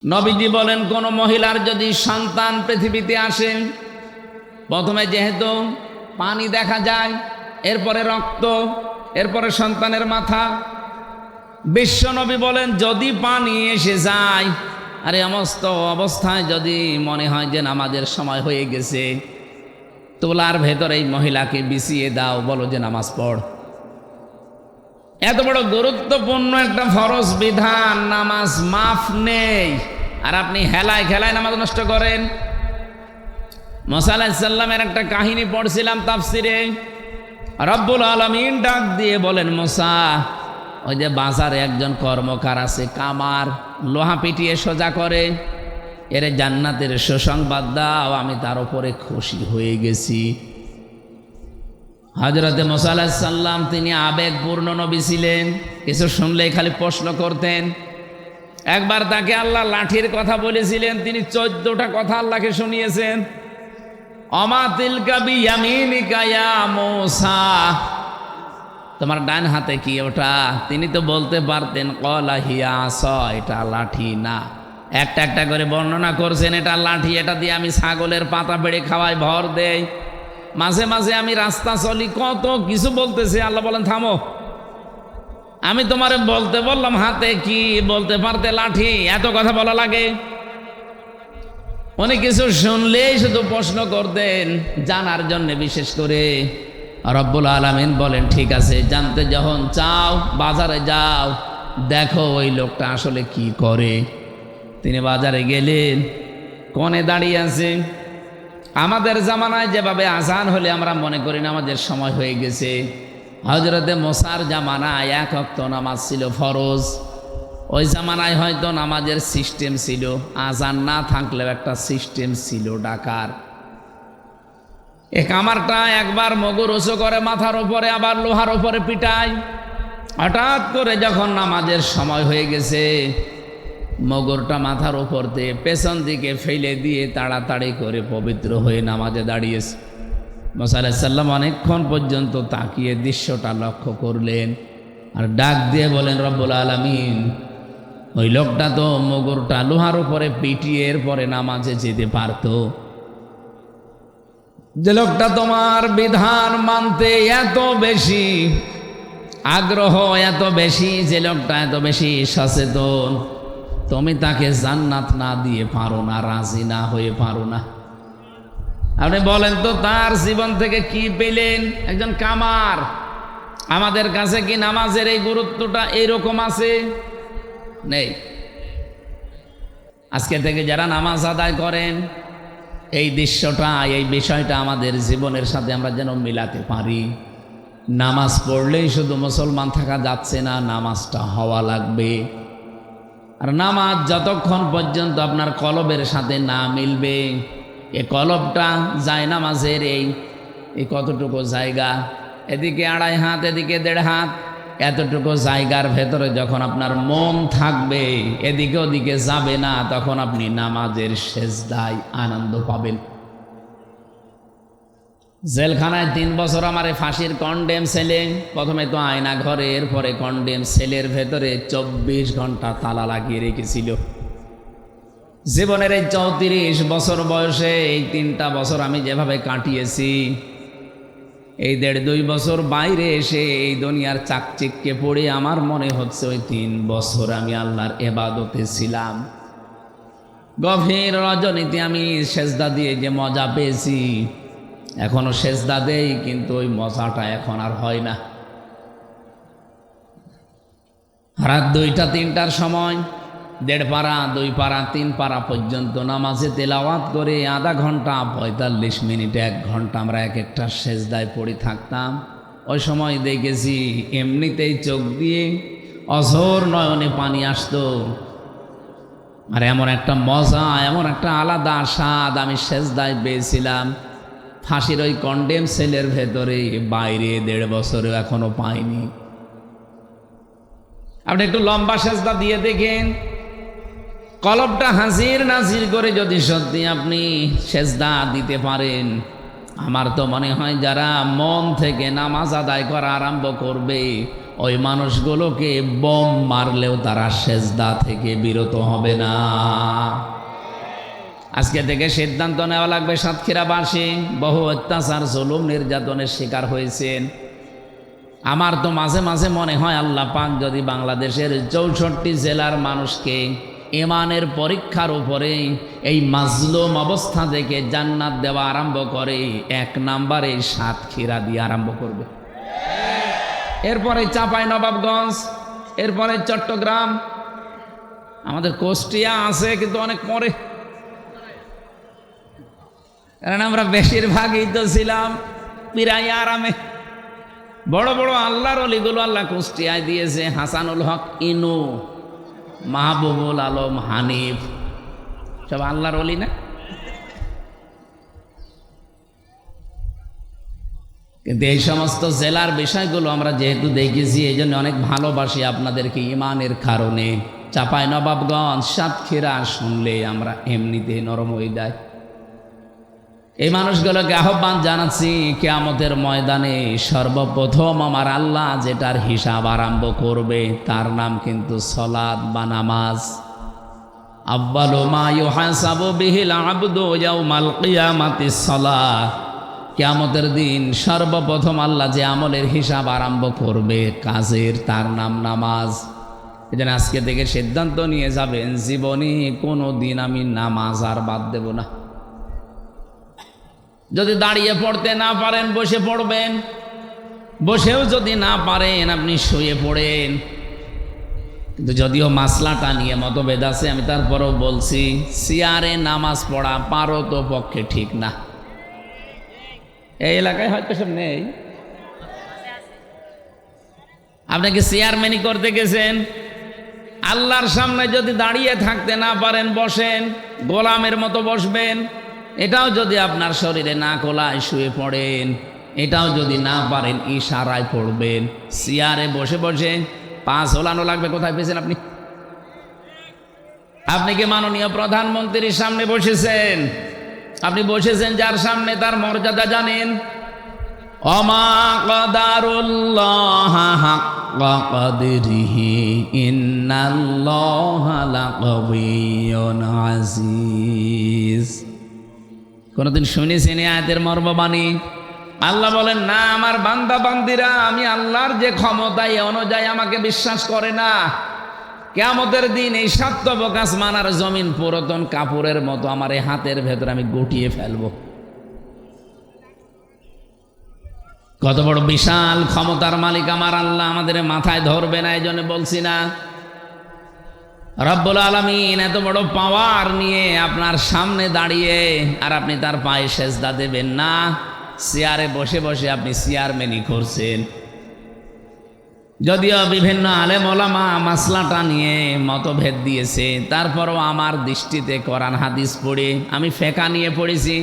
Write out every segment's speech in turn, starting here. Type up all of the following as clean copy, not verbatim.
নবীজি বলেন, কোন মহিলার যদি সন্তান পৃথিবীতে আসে, প্রথমে যেহেতু পানি দেখা যায়, এরপরে রক্ত, এরপরে সন্তানের মাথা। বিশ্ব নবী বলেন, যদি পানি এসে যায় আর এই সমস্ত অবস্থায় যদি মনে হয় যে নামাজের সময় হয়ে গেছে, তোলার ভেতরে এই মহিলাকে বিছিয়ে দাও, বলো যে নামাজ পড়। এত বড় গুরুত্বপূর্ণ একটা ফরজ বিধান, নামাজ মাফ নেই, আর আপনি হেলায় খেলায় নামাজ নষ্ট করেন। মুসা আলাইহিস সালামের একটা কাহিনী পড়ছিলাম তাফসিরে। রব্বুল আলামিন ডাক দিয়ে বলেন, মুসা, ওই যে বাজারে একজন কর্মকার আছে, কামার, লোহা পিটিয়ে সোজা করে, এর জান্নাতের সুসংবাদ দাও, আমি তার উপরে খুশি হয়ে গেছি। হযরতে মুসা আলাইহিস সালাম তিনি আবেগপূর্ণ নবী ছিলেন, কিছু শুনলেই খালি প্রশ্ন করতেন। একবার তাকে আল্লাহ লাঠির কথা বলেছিলেন, তিনি 14টা কথা আল্লাহকে শুনিয়েছেন। অমা তিলকা বিয়ামিনিকা ইয়া মুসা, তোমার ডান হাতে কি ওটা? তিনি তো বলতে পারতেন ক্বালা হিয়া আসা, এটা লাঠি না। একটা একটা করে বর্ণনা করছেন, এটা লাঠি, এটা দিয়ে আমি ছাগলের পাতা পেড়ে খাওয়াই, ভর দেই, মাঝে মাঝে আমি রাস্তা চলি, কত কিছু বলতেছে। আল্লাহ বলেন, থামো, আমি তোমারে বলতে বললাম হাতে কি, বলতে পারতে লাঠি, এত কথা বলা লাগে? অনেক কিছু শুনলেই শুধু প্রশ্ন করতেন, জানার জন্য। বিশেষ করে রব্বুল আলামিন বলেন, ঠিক আছে, জানতে যখন চাও বাজারে যাও, দেখো ওই লোকটা আসলে কি করে। তিনি বাজারে গেলেন, কোণে দাঁড়িয়ে আছে। আমাদের জামানায় যেভাবে আজান হলে আমরা মনে করি নামাজের সময় হয়ে গেছে, হযরতে মুসার জামানায় 1 ওয়াক্ত নামাজ ছিল ফরজ। ওই জামানায় হয়তো নামাজের সিস্টেম ছিল, আজান না থাকলেও একটা সিস্টেম ছিল ডাকার। এ কামারটা একবার মগুর উঁচু করে মাথার উপরে, আবার লোহার উপরে পিটায়। হঠাৎ করে যখন নামাজের সময় হয়ে গেছে, মগরটা মাথার উপর দিয়ে পেছন দিকে ফেলে দিয়ে তাড়াতাড়ি করে পবিত্র হয়ে নামাজে দাঁড়িয়েছে। মুসা আলাইহিস সালাম অনেকক্ষণ পর্যন্ত তাকিয়ে দৃশ্যটা লক্ষ্য করলেন, আর ডাক দিয়ে বলেন, রব্বুল আলামিন, ওই লোকটা তো মগরটা লোহার উপরে পিটিয়ে এরপরে নামাজে যেতে পারত। যে লোকটা তোমার বিধান মানতে এত বেশি আগ্রহ, এত বেশি, যে লোকটা এত বেশি সচেতন, তুমি তাকে জান্নাত না দিয়ে পারো না, রাজি না হয়ে পারো না। আপনি বলেন তো, তার জীবন থেকে কি পেলেন? একজন কামার। আমাদের কাছে কি নামাজের এই গুরুত্বটা এইরকম আছে? নেই। আজকে থেকে যারা নামাজ আদায় করেন, এই দৃশ্যটা, এই বিষয়টা আমাদের জীবনের সাথে আমরা যেন মিলাতে পারি। নামাজ পড়লেই শুধু মুসলমান থাকা যাচ্ছে না, নামাজটা হওয়া লাগবে। আর নামাজ যতক্ষণ পর্যন্ত আপনার কলবের সাথে না মিলবে, এ কলবটা যায় নামাজের এই কতটুকু জায়গা, এদিকে 2.5 হাত, এদিকে 1.5 হাত, এতটুকু জায়গার ভেতরে যখন আপনার মন থাকবে, এদিকে ওদিকে যাবে না, তখন আপনি নামাজের সেজদায় আনন্দ পাবেন। জেলখানায় 3 বছর আমার ফাঁসির কন্ডেম সেলে, প্রথমে তো আয়না ঘরে, এরপরে কন্ডেম সেলের ভেতরে 24 ঘন্টা তালা লাগিয়ে রেখেছিল। জীবনের এই 34 বছর বয়সে এই 3টা বছর আমি যেভাবে কাটিয়েছি, এই 1.5-2 বছর বাইরে এসে এই দুনিয়ার চাকচিক্যে পড়ে আমার মনে হচ্ছে ওই 3 বছর আমি আল্লাহর ইবাদতে ছিলাম। গভীর রজনীতে আমি সেজদা দিয়ে যে মজা পেয়েছি, এখনো সেজদা দেই, কিন্তু ওই মজাটা এখন আর হয় না। রাত 2টা-3টার সময় 1.5 পারা, 2 পারা, 3 পারা পর্যন্ত নামাজে তেলাওয়াত করে আধা ঘন্টা, 45 মিনিট, 1 ঘন্টা আমরা এক একটা সেজদায় পড়ে থাকতাম। ওই সময় দেখেছি এমনিতেই চোখ দিয়ে অঝোর নয়নে পানি আসতো। আর এমন একটা মজা, এমন একটা আলাদা স্বাদ আমি সেজদায় পেয়েছিলাম, ফাঁসির ওই কন্ডেম সেলের ভেতরে, বাইরে 1.5 বছরেও এখনো পাইনি। আপনি একটু লম্বা সেজদা দিয়ে দেখেন, কলবটা হাজির নাজির করে যদি সত্যি আপনি সেজদা দিতে পারেন, আমার তো মনে হয় যারা মন থেকে নামাজ আদায় করা আরম্ভ করবে, ওই মানুষগুলোকে বোম মারলেও তারা সেজদা থেকে বিরত হবে না। আজকে থেকে সিদ্ধান্ত নেওয়া লাগবে, সাতক্ষীরাবাসী বহু অত্যাচার জুলুম নির্যাতনের শিকার হয়েছেন। আমার তো মাঝে মাঝে মনে হয় আল্লাহ পাক যদি বাংলাদেশের 64 জেলার মানুষকে ইমানের পরীক্ষার উপরে এই মাজলুম অবস্থা থেকে জান্নাত দেওয়া আরম্ভ করে, 1 নম্বরে সাতক্ষীরা দিয়ে আরম্ভ করবে, এরপরে চাঁপাইনবাবগঞ্জ, এরপরে চট্টগ্রাম, আমাদের কুষ্টিয়া আছে কিন্তু অনেক পরে, কারণ আমরা বেশিরভাগই তো ছিলাম পিরাই আরামে। বড় বড় আল্লাহর অলিগুলো আল্লাহ কুষ্টিয়ায় দিয়েছে, হাসানুল হক ইনু, মাহবুবুল আলম হানিফ, সব আল্লাহর অলি না? কিন্তু এই সমস্ত জেলার বিষয়গুলো আমরা যেহেতু দেখেছি, এই জন্য অনেক ভালোবাসি আপনাদেরকে ইমানের কারণে। চাঁপাইনবাবগঞ্জ, সাতক্ষীরা শুনলে আমরা এমনিতেই নরম হয়ে যাই। এই মানুষগুলোকে আহ্বান জানাচ্ছি, কিয়ামতের ময়দানে সর্বপ্রথম আমার আল্লাহ যেটার হিসাব আরম্ভ করবে তার নাম কিন্তু সালাত বা নামাজ। আউয়ালু মা ইউহাসাবু বিহিল আবদু ইয়াউমাল কিয়ামাতিস সালাহ। কিয়ামতের দিন সর্বপ্রথম আল্লাহ যে আমলের হিসাব আরম্ভ করবে কাজের, তার নাম নামাজ। এজন্য আজকে থেকে সিদ্ধান্ত নিয়ে যাবেন, জীবনে কোনো দিন আমি নামাজ আর বাদ দেব না। যদি দাঁড়িয়ে পড়তে না পারেন বসে পড়বেন, বসেও যদি না পারেন আপনি শুয়ে পড়েন। কিন্তু যদিও মাসলাটা নিয়ে মতভেদ আছে, আমি তারপরেও বলছি, চেয়ারে নামাজ পড়া পারো তো পক্ষে ঠিক না। এই এলাকায় হয়তো সব নেই। আপনাকে চেয়ারম্যানই করতে গেছেন, আল্লাহর সামনে যদি দাঁড়িয়ে থাকতে না পারেন বসেন, গোলামের মতো বসবেন। এটাও যদি আপনার শরীরে না কোলায় শুয়ে পড়েন, এটাও যদি না পারেন ইশারায় পড়বেন। চেয়ারে বসে বসে পা ঝোলানো লাগবে। কোথায় পেয়েছেন আপনি? আপনি কি মাননীয় প্রধানমন্ত্রীর সামনে বসেছেন? আপনি বসেছেন যার সামনে, তার মর্যাদা জানেন। ওমা কদারুল্লাহ হাক্কা কদরিহি ইন্নাল্লাহা লাকাবিয়্যুন আজিজ। কোনদিন শুনেছেন এই আয়াতের মর্মবাণী? আল্লাহ বলেন, না আমার বান্দা বান্দিরা আমি আল্লাহর যে ক্ষমতা এই অনুযায়ী আমাকে বিশ্বাস করে না। কিয়ামতের দিন এই সাতবক আসমান আর জমিন পুরাতন কাপড়ের মতো আমার এই হাতের ভেতরে আমি গুটিয়ে ফেলবো। কত বড় বিশাল ক্ষমতার মালিক আমার আল্লাহ, আমাদের মাথায় ধরবে না। এই জন্য বলছি না, রব্বুল আলামিন এত বড় পাওয়ার নিয়ে আপনার সামনে দাঁড়িয়ে আর আপনি তার পায়ে সেজদা দেবেন না। চেয়ারে বসে বসে আপনি চেয়ারম্যানই করছেন। যদিও বিভিন্ন আলেম ওলামা মাসলাটা নিয়ে মতভেদ দিয়েছে, তারপরও আমার দৃষ্টিতে কোরআন হাদিস পড়ে, আমি ফেকা নিয়ে পড়েছি,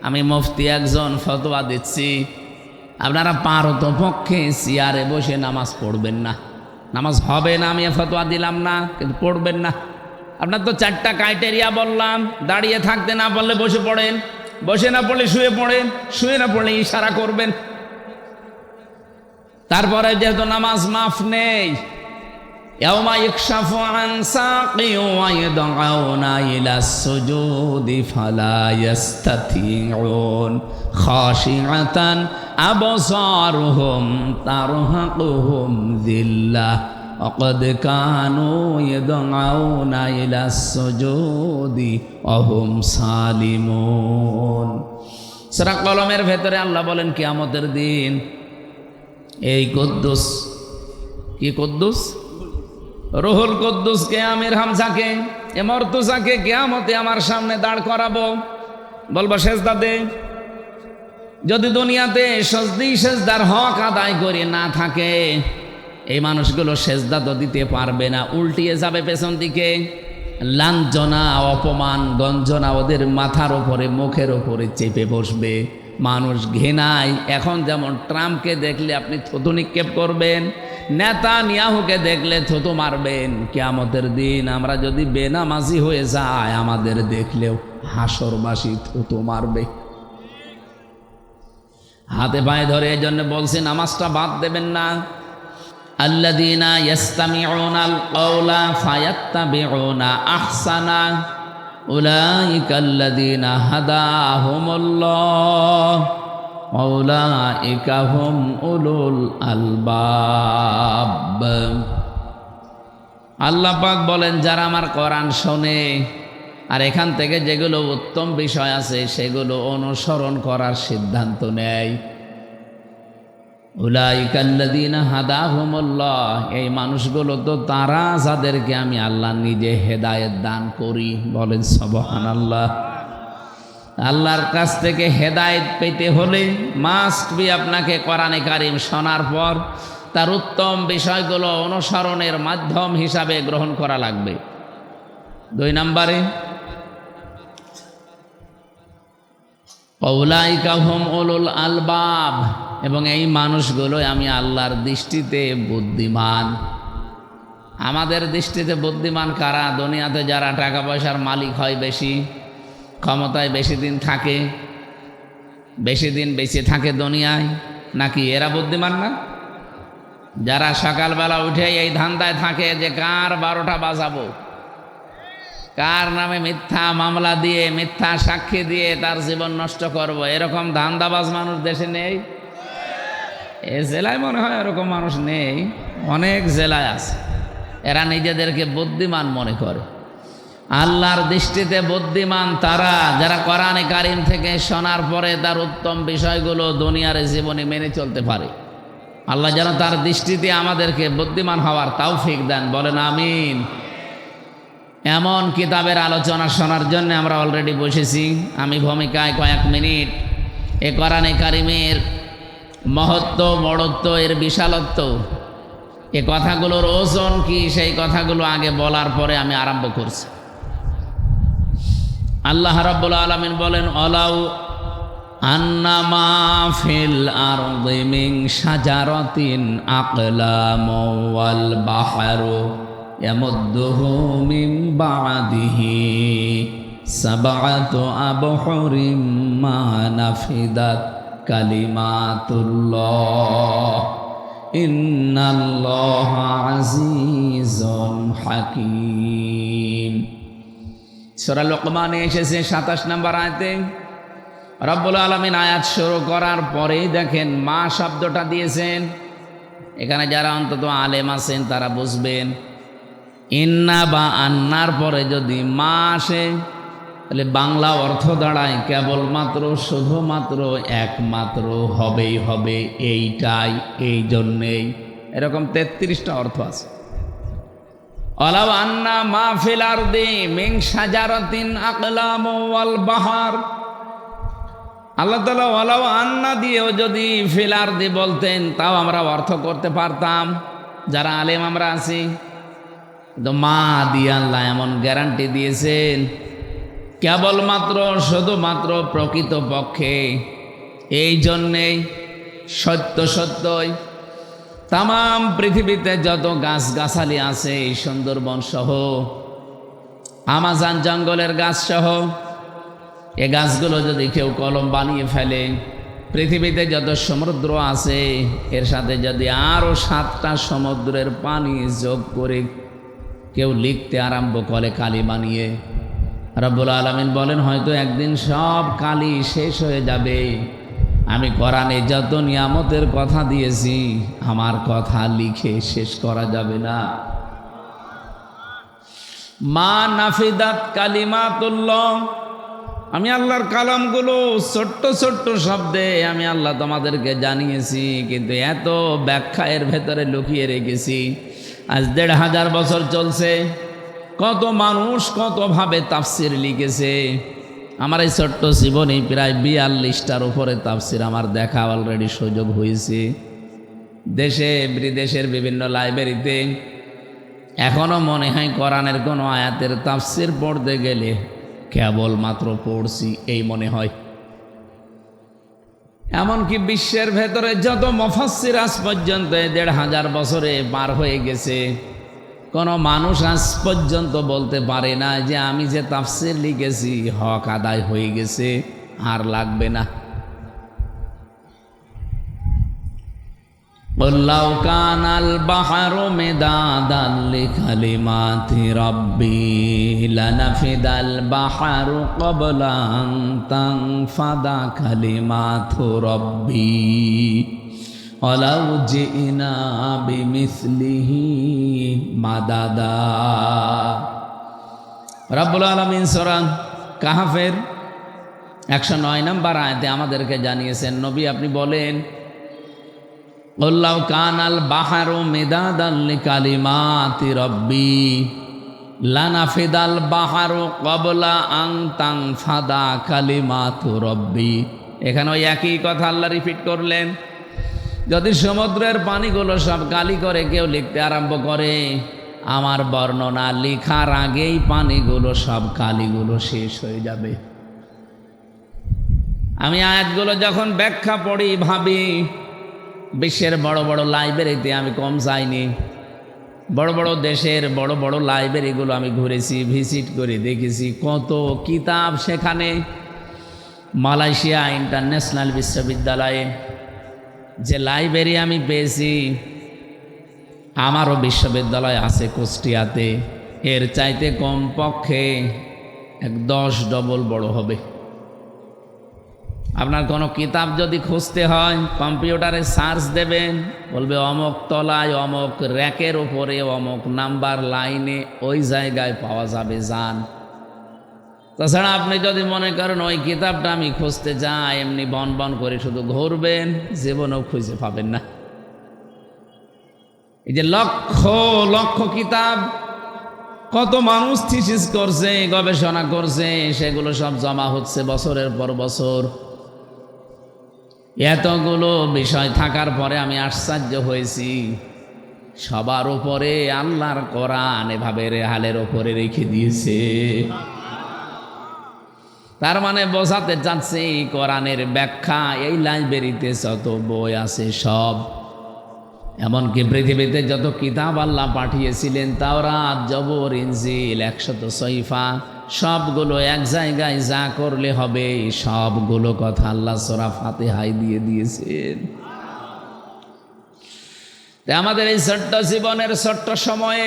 আমি মুফতি একজন, ফতোয়া দিচ্ছি, আপনারা পারত পক্ষে চেয়ারে বসে নামাজ পড়বেন না। নামাজ হবে না আমি ফতোয়া দিলাম না, কিন্তু পড়বেন না। আপনার তো 4টা ক্রাইটেরিয়া বললাম, দাঁড়িয়ে থাকতে না পারলে বসে পড়েন, বসে না পড়লে শুয়ে পড়েন, শুয়ে না পড়লে ইশারা করবেন। তারপরে যেহেতু নামাজ মাফ নেই, ইয়াউমা ইকশাফু আন সাকি ওয়া ইয়াদউনা ইলাস সুজুদি ফালা ইস্তাতিউন খাশিআতান আবসারুহুম তারহাকুহুম যিল্লাহ ওয়া ক্বাদ কানু ইয়াদউনা ইলাস সুজুদি ওয়া হুম সালিমুন। সূরা কলমের ভেতরে আল্লাহ বলেন কিয়ামতের দিন এই কুদ্দুস, কি কুদ্দুস? রুহুল কুদ্দুসকে, আমির হামজাকে, এ মর্তুজাকে কিয়ামতে আমার সামনে দাঁড় করাবো, বলবো সেজদা দে। যদি দুনিয়াতে সেজদার হক আদায় করে না থাকে, এই মানুষগুলো সেজদা তো দিতে পারবে না, উল্টিয়ে যাবে পেছন দিকে। লাঞ্ছনা, অপমান, গঞ্জনা ওদের মাথার ওপরে, মুখের ওপরে চেপে বসবে। মানুষ ঘৃণায়, এখন যেমন ট্রাম্পকে দেখলে আপনি থুতু নিক্ষেপ করবেন, নেতানিয়াহুকে দেখলে থুতু মারবেন, কিয়ামতের দিন আমরা যদি বেনামাজি হয়ে যাই, আমাদের দেখলেও হাসরবাসী থুতু মারবে। হাতে পায়ে ধরে এই জন্য বলছি নামাজটা বাদ দেবেন না। আল্লাযীনা ইয়াসতামিউনাল কাওলা ফায়াত্তাবিউনা আহসানা উলাইকাল্লাযীনা হাদাহুমুল্লাহ ওয়া উলাইকা হুম উলুল আলবাব। আল্লাহ পাক বলেন, যারা আমার কোরআন শোনে আর এখান থেকে যেগুলো উত্তম বিষয় আছে সেগুলো অনুসরণ করার সিদ্ধান্ত নেয়, উলাইকাল্লাযীনা হাদাহুমুল্লাহ, এই মানুষগুলো তো তারা যাদেরকে আমি আল্লাহ নিজে হেদায়েত দান করি। বলেন সুবহানাল্লাহ। আল্লাহর কাছ থেকে হেদায়েত পেতে হলে মাস্ট বি আপনাকে কোরআনে কারীম শোনার পর তার উত্তম বিষয়গুলো অনুসরণের মাধ্যম হিসাবে গ্রহণ করা লাগবে। 2 নম্বরে, উলাইকা হুম উলুল আলবাব, এবং এই মানুষগুলো আমি আল্লাহর দৃষ্টিতে বুদ্ধিমান। আমাদের দৃষ্টিতে বুদ্ধিমান কারা? দুনিয়াতে যারা টাকা পয়সার মালিক হয়, বেশি ক্ষমতায় বেশি দিন থাকে, বেশি দিন বেঁচে থাকে দুনিয়ায়, নাকি এরা বুদ্ধিমান না? যারা সকালবেলা উঠে এই ধান্দায় থাকে যে কার 12টা বাজাবো, কার নামে মিথ্যা মামলা দিয়ে মিথ্যা সাক্ষী দিয়ে তার জীবন নষ্ট করব, এরকম ধান্দাবাজ মানুষ দেশে নেই? এ জেলায় মনে হয় এরকম মানুষ নেই, অনেক জেলায় আছে। এরা নিজেদেরকে বুদ্ধিমান মনে করে। আল্লাহর দৃষ্টিতে বুদ্ধিমান তারা যারা কোরআনে কারীম থেকে শোনার পরে তার উত্তম বিষয়গুলো দুনিয়ার জীবনে মেনে চলতে পারে। আল্লাহ যেন তার দৃষ্টিতে আমাদেরকে বুদ্ধিমান হওয়ার তৌফিক দেন। বলেন আমিন। এমন কিতাবের আলোচনা শোনার জন্য আমরা অলরেডি বসেছি। আমি ভূমিকায় কয়েক মিনিট এ কোরআনে কারীমের মহত্ব, বড়ত্ব, এর বিশালত্ব, এ কথাগুলোর ওজন কি, সেই কথাগুলো আগে বলার পরে আমি আরম্ভ করছি। আল্লাহ রাব্বুল আলামিন বলেন, আলাউ আন্নামা ফিল আরদি মিন শাজারাতিন আকলামু ওয়াল বাহরু ইয়ামুদ্দুহু মিন বা'দিহি সাবআতু আবহুরিম মা নাফিদাত কালিমাতুল্লাহ ইন্নাল্লাহা আজিজুন হাকীম। সূরা লোকমানে এসেছে 27 নম্বর আয়াতে। রব্বুল আলামিন আয়াত শুরু করার পরেই দেখেন মা শব্দটা দিয়েছেন। এখানে যারা অন্তত আলেম আছেন তারা বুঝবেন, ইন্না বা আন্নার পরে যদি মা আসে তাহলে বাংলা অর্থ দাঁড়ায় কেবলমাত্র, শুধুমাত্র, একমাত্র, হবেই হবে, এইটাই, এই জন্যেই। এরকম 33টা অর্থ আছে। আলাউ আন্না মা ফিল আরদি মিন শাজারাতিন আকলামু ওয়াল বাহার। আল্লাহ তাআলা আলাউ আন্না দিয়েও যদি ফিল আরদি বলতেন তাও আমরা অর্থ করতে পারতাম, যারা আলেম আমরা আছি। তো মা দিয়ে আল্লাহ এমন গ্যারান্টি দিয়েছেন কেবলমাত্র, শুধুমাত্র, প্রকৃতপক্ষে, এই জন্যেই, সত্যই তামাম পৃথিবীতে যত গাছগাছালি আছে, এই সুন্দরবন সহ, আমাজন জঙ্গলের গাছ সহ, এ গাছগুলো যদি কেউ কলম বানিয়ে ফেলে, পৃথিবীতে যত সমুদ্র আছে এর সাথে যদি আরও 7টা সমুদ্রের পানি যোগ করে কেউ লিখতে আরম্ভ করে কালি বানিয়ে, রব্বুল আলামিন বলেন হয়তো একদিন সব কালি শেষ হয়ে যাবে। আমি কোরআনে যত নিয়ামতের কথা দিয়েছি আমার কথা লিখে শেষ করা যাবে না। মা নাফিদাত কালিমাতুল্লাহ, আমি আল্লাহর কালামগুলো ছোট্ট ছোট্ট শব্দে আমি আল্লাহ তোমাদেরকে জানিয়েছি, কিন্তু এত ব্যাখ্যা এর ভেতরে লুকিয়ে রেখেছি। আজ 1500 বছর চলছে, কত মানুষ কতভাবে তাফসির লিখেছে। আমার এই ছোট্ট জীবনে প্রায় 42টার উপরে তাফসির আমার দেখা অলরেডি সুযোগ হয়েছে। দেশে বিদেশের বিভিন্ন লাইব্রেরিতে এখনও মনে হয় কোরআনের কোনো আয়াতের তাফসির পড়তে গেলে কেবলমাত্র পড়ছি এই মনে হয়। এমনকি বিশ্বের ভেতরে যত মুফাসসির আজ পর্যন্ত 1500 বছরে পার হয়ে গেছে, কোনো মানুষ আজ পর্যন্ত বলতে পারে না যে আমি যে তাফসির লিখেছি হক আদায় হয়ে গেছে, আর লাগবে না। قل لو كان البحر مدادا لكلمات ربي لنفد البحر قبل أن تنفد كلمات ربي ولو جئنا بمثله مددا রব্বুল আলামিন সূরা কাহফের 109 নম্বর আয়াতে আমাদেরকে জানিয়েছেন, নবী আপনি বলেন, আল্লাহু কানাল বাহারু মিদাদান লিকালিমাতি রব্বি লানাফিদাল বাহারু ক্বাবলা আন তানফাদা কালিমাতু রব্বি। এখানে ওই একই কথা আল্লাহ রিপিট করলেন, যদি সমুদ্রের পানিগুলো সব কালি করে কেউ লিখতে আরম্ভ করে, আমার বর্ণনা লেখার আগেই পানিগুলো সব কালিগুলো শেষ হয়ে যাবে। আমি আয়াতগুলো যখন ব্যাখ্যা পড়ি ভাবি, বিশ্বের বড় বড় লাইব্রেরিতে আমি কম যাইনি, বড় বড় দেশের বড় বড় লাইব্রেরিগুলো আমি ঘুরেছি, ভিজিট করে দেখেছি কত কিতাব সেখানে। মালয়েশিয়া ইন্টারন্যাশনাল বিশ্ববিদ্যালয়ে যে লাইব্রেরি আমি পেয়েছি, আমারও বিশ্ববিদ্যালয় আছে কুষ্টিয়াতে, এর চাইতে কমপক্ষে 10 ডবল বড় হবে। আপনার কোনো কিতাব যদি খুঁজতে হয় কম্পিউটারে সার্চ দেবেন, বলবে অমুক তলায় অমুক র্যাকের উপরে অমুক নাম্বার লাইনে ওই জায়গায় পাওয়া যাবে, যান। তাছাড়া আপনি যদি মনে করেন ওই কিতাবটা আমি খুঁজতে যাই, এমনি বন বন করে শুধু ঘুরবেন, জীবনেও খুঁজে পাবেন না। এই যে লক্ষ লক্ষ কিতাব, কত মানুষ থিসিস করছে, গবেষণা করছে, সেগুলো সব জমা হচ্ছে বছরের পর বছর। এতগুলো বিষয় থাকার পরে আমি আশ্চর্য হয়েছি, সবার উপরে আল্লাহর কোরআন এভাবে রেহালের উপরে রেখে দিয়েছে। তার মানে বোঝাতে চাচ্ছি কোরআনের ব্যাখ্যা এই লাইব্রেরিতে যত বই আছে সব, এমনকি পৃথিবীতে যত কিতাব আল্লাহ পাঠিয়েছিলেন, তাওরাত, জবর, ইনজিল, 100 সহিফা, সবগুলো এক জায়গায় যা করলে হবে সবগুলো কথা আল্লাহ সূরা ফাতিহায় দিয়ে দিয়েছেন। তাই আমাদের এই ছোট্ট জীবনের ছোট্ট সময়ে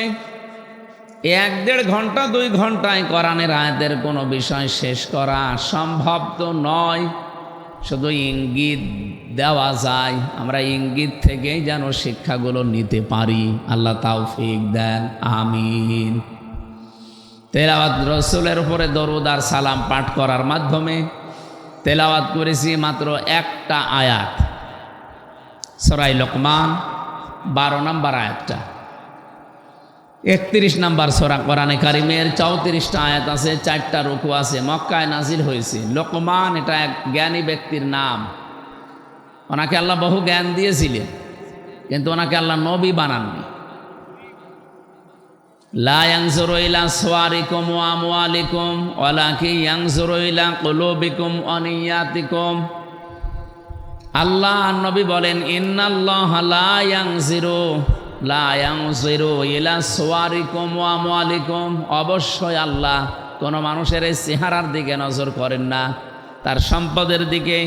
1-1.5 ঘন্টা 2 ঘন্টায় কোরআনের আয়াতের কোনো বিষয় শেষ করা সম্ভব তো নয়, শুধু ইঙ্গিত দেওয়া যায়। আমরা ইঙ্গিত থেকেই যেন শিক্ষাগুলো নিতে পারি, আল্লাহ তৌফিক দেন, আমিন। তেলাওয়াত, রসুলের উপরে দরুদ আর সালাম পাঠ করার মাধ্যমে তেলাওয়াত করেছি মাত্র একটা আয়াত, সূরা লোকমান 12 নম্বর আয়াতটা। 31 নম্বর সূরা কোরআনে কারিমের 34টা আয়াত আছে, 4টা রুকু আছে, মক্কায় নাজিল হয়েছে। লোকমান এটা এক জ্ঞানী ব্যক্তির নাম, ওনাকে আল্লাহ বহু জ্ঞান দিয়েছিলেন, কিন্তু ওনাকে আল্লাহ নবী বানাননি। লা ইয়ানজুরু ইলা সুওয়ারিকুম ওয়া আমওয়ালিকুম ওয়ালাকিন ইয়ানজুরু ইলা কুলুবিকুম ওয়া নিয়াতিকুম। আল্লাহ নবী বলেন, ইন্নাল্লাহা লা ইয়ানজুরু ইলা সুওয়ারিকুম ওয়া আমওয়ালিকুম। অবশ্যই আল্লাহ কোনো মানুষের এই চেহারার দিকে নজর করেন না, তার সম্পদের দিকে,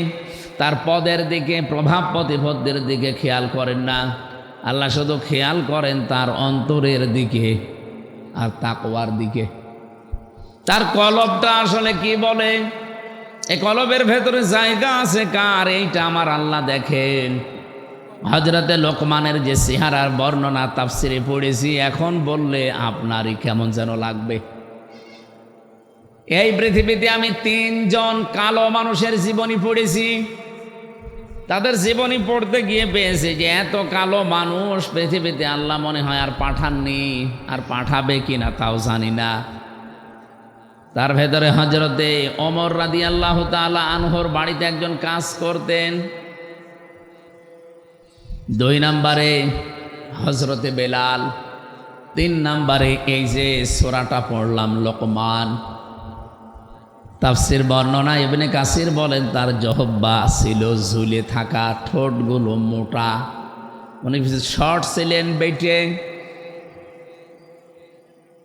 তার পদের দিকে, প্রভাব প্রতিপত্তির দিকে খেয়াল করেন না। আল্লাহ শুধু খেয়াল করেন তার অন্তরের দিকে আর তাকওয়ার দিকে। তার কলবটা আসলে কি বলে, এই কলবের ভেতরে জায়গা আছে কার, এইটা আমার আল্লাহ দেখেন। হযরতে লোকমানের যে চেহারার বর্ণনা তাফসিরে পড়েছি, এখন বললে আপনারই কেমন যেন লাগবে। এই পৃথিবীতে আমি 3 জন কালো মানুষের জীবনী পড়েছি। তাদের জীবনী পড়তে গিয়ে পেয়েছে যে এত কালো মানুষ পৃথিবীতে আল্লাহ মনে হয় আর পাঠাননি, আর পাঠাবে কিনা তাও জানি না। তার ভেতরে হযরতে ওমর রাদিয়াল্লাহু তাআলা আনহুর বাড়িতে একজন কাজ করতেন। 2 নম্বরে হযরতে বেলাল, 3 নম্বরে এই যে সূরাটা পড়লাম লোকমান। তাফসির বর্ণনা ইবনে কাসির বলেন তার জহব্বা ছিল ঝুলে থাকা, ঠোঁটগুলো মোটা, উনি শর্ট ছিলেন, বেটে,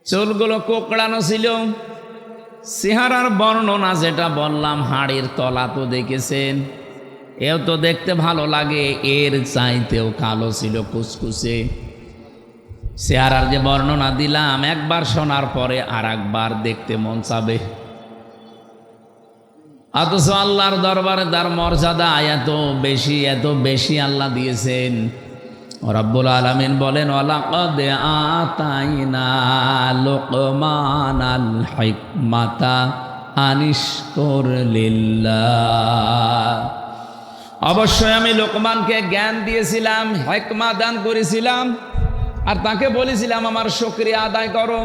চুলগুলো কোকড়ানো ছিল। চেহারার বর্ণনা যেটা বললাম, হাড়ের তলা তো দেখেছেন, এও তো দেখতে ভালো লাগে, এর চাইতেও কালো ছিল, কুচকুচে। চেহারার যে বর্ণনা দিলাম, একবার শোনার পরে আর একবার দেখতে মন চাবে। অথচ আল্লাহর দরবারে তার মর্যাদা এত বেশি আল্লাহ দিয়েছেন। রব্বুল আলামিন বলেন, ওয়ালাকাদ আতাইনা লুকমানাল হিকমাতা আনিশকুর লিল্লাহ। অবশ্যই আমি লোকমানকে জ্ঞান দিয়েছিলাম, হিকমা দান করেছিলাম, আর তাকে বলেছিলাম আমার শুকরিয়া আদায় করো।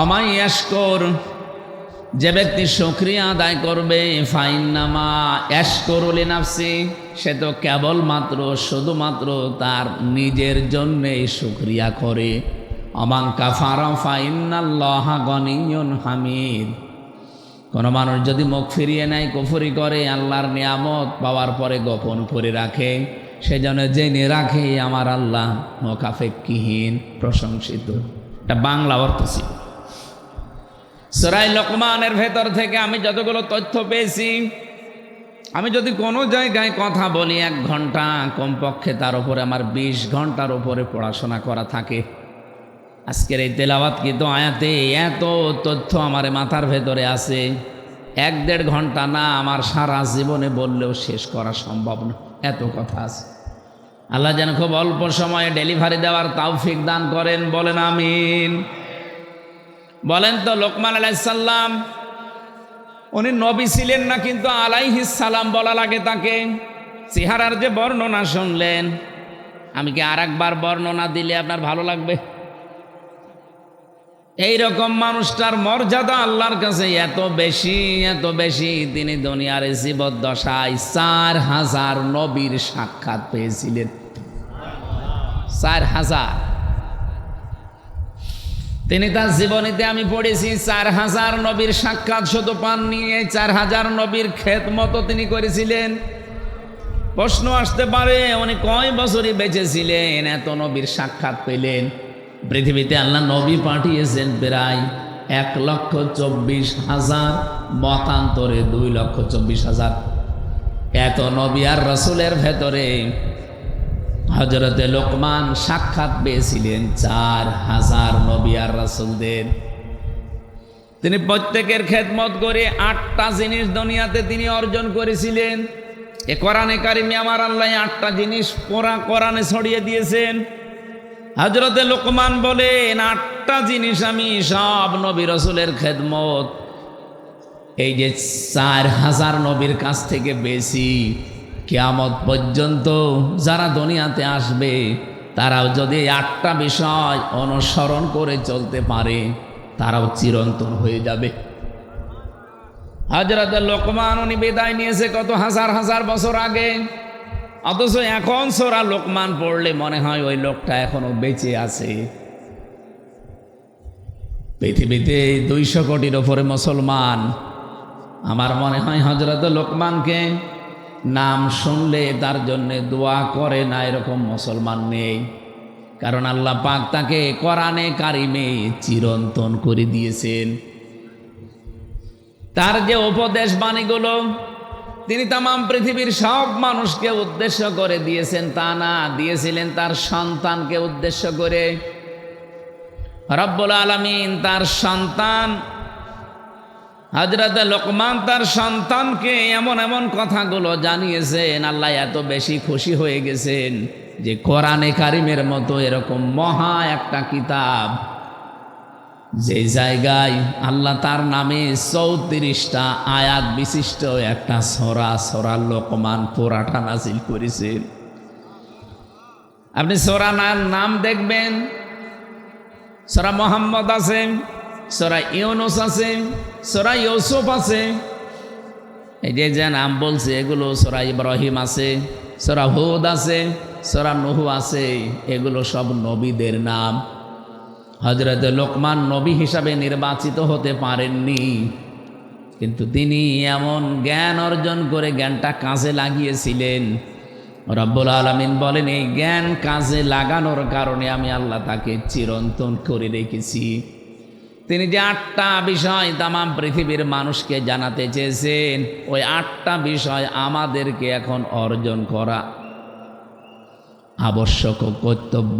আমায় ইয়াশকুর, যে ব্যক্তি শুকরিয়া আদায় করবে, ফাইন্নামা ইয়াশকুরু লিনাফসি, সে তো কেবলমাত্র শুধুমাত্র তার নিজের জন্যেই শুকরিয়া করে। আমান কাফারা ফাইন্নাল্লাহা গনিয়্যুন হামিদ। কোনো মানুষ যদি মুখ ফিরিয়ে নেয়, কুফরি করে, আল্লাহর নিয়ামত পাওয়ার পরে গোপন করে রাখে, সেজন্য জেনে রাখে আমার আল্লাহ মুখাপেক্ষিহীন, প্রশংসিত। এটা বাংলা অর্থ ছিল। সূরা লোকমানের ভেতর থেকে আমি যতগুলো তথ্য পেয়েছি, আমি যদি কোনো জায়গায় কথা বলি 1 ঘন্টা, কমপক্ষে তার উপরে আমার 20 ঘন্টার উপরে পড়াশোনা করা থাকে। আজকের এই তেলাওয়াতকৃত আয়াতে এত তথ্য আমার মাথার ভেতরে আছে, 1-1.5 ঘন্টা না, আমার সারা জীবনে বললেও শেষ করা সম্ভব না, এত কথা আছে। আল্লাহ যেন খুব অল্প সময়ে ডেলিভারি দেওয়ার তৌফিক দান করেন, বলেন আমিন। বলেন তো, লোকমান আলাইহিস সালাম উনি নবী ছিলেন না, কিন্তু আলাইহিস সালাম বলা লাগে তাকে। চেহারার যে বর্ণনা শুনলেন, আমি কি আরেকবার বর্ণনা দিলে আপনার ভালো লাগবে? এই রকম মানুষটার মর্যাদা আল্লাহর কাছে এত বেশি, তিনি দুনিয়ার জীবদ্দশায় 4000 নবীর সাক্ষাৎ পেয়েছিলেন। 4000। তিনি তার জীবনীতে আমি পড়েছি 4000 নবীর সাক্ষাৎ শুধু পাননি, এই 4000 নবীর খেদমত তিনি করেছিলেন। প্রশ্ন আসতে পারে, উনি কয় বছরই বেঁচে ছিলেন, এত নবীর সাক্ষাৎ পেলেন? পৃথিবীতে আল্লাহ নবী পাঠিয়েছেন প্রায় 1,24,000, মতান্তরে 2,24,000। এত নবী আর রসুলের ভেতরে হযরতে লোকমান সাক্ষাৎ পেয়েছিলেন 4000 নবী আর রাসূলদের। তিনি প্রত্যেকের খেদমত করে 8টা জিনিস দুনিয়াতে তিনি অর্জন করেছিলেন। এ কোরআনে কারিমে আমার আল্লাহ 8টা জিনিস কোরআনে ছড়িয়ে দিয়েছেন। হযরতে লোকমান বলেন, 8টা জিনিস আমি সব নবী রাসূলের খেদমত এই যে 4000 নবীর কাছ থেকে পেয়েছি। কিয়ামত পর্যন্ত যারা দুনিয়াতে আসবে, তারাও যদি 8টা বিষয় অনুসরণ করে চলতে পারে, তারাও চিরন্তন হয়ে যাবে। হযরত লোকমান উনি বিদায় নিয়েছে কত হাজার বছর আগে, অথচ এখন সূরা লোকমান পড়লে মনে হয় ওই লোকটা এখনো বেঁচে আছে। পৃথিবীতে 200 কোটির ওপরে মুসলমান। আমার মনে হয় হযরত লোকমানকে নাম শুনলে তার জন্য দোয়া করে না এরকম মুসলমান নেই। কারণ আল্লাহ পাক তাকে কোরআনে কারিমে চিরন্তন করে দিয়েছেন। তার যে উপদেশ বাণীগুলো তিনি তাম পৃথিবীর সব মানুষকে উদ্দেশ্য করে দিয়েছেন তা না, দিয়েছিলেন তার সন্তানকে উদ্দেশ্য করে। রব্বুল আলামিন তার সন্তান হযরত লোকমান তার সন্তানকে এমন কথাগুলো জানিয়েছেন। আল্লাহ এত বেশি খুশি হয়ে গেছেন যে কোরআনে কারিমের মতো এরকম মহা একটা কিতাব, যে জায়গায় আল্লাহ তার নামে 34টা আয়াত বিশিষ্ট একটা সূরা লোকমান পুরাটা নাযিল করেছেন। আপনি সূরা নাম দেখবেন, সূরা মুহাম্মদ আছে, সূরা ইউনূস আছে, সূরা ইউসুফ আছে। এই যে নাম বলছে এগুলো সূরা ইব্রাহিম আছে, সূরা হুদ আছে, সূরা নূহ আছে, এগুলো সব নবীদের নাম। হযরত লোকমান নবী হিসাবে নির্বাচিত হতে পারেননি, কিন্তু তিনি এমন জ্ঞান অর্জন করে জ্ঞানটা কাজে লাগিয়েছিলেন। রব্বুল আলামিন বলেন, এই জ্ঞান কাজে লাগানোর কারণে আমি আল্লাহ তাকে চিরন্তন করে রেখেছি। তিনি যে 8টা বিষয় তাম পৃথিবীর মানুষকে জানাতে চেয়েছেন, ওই 8টা বিষয় আমাদেরকে এখন অর্জন করা আবশ্যক ও কর্তব্য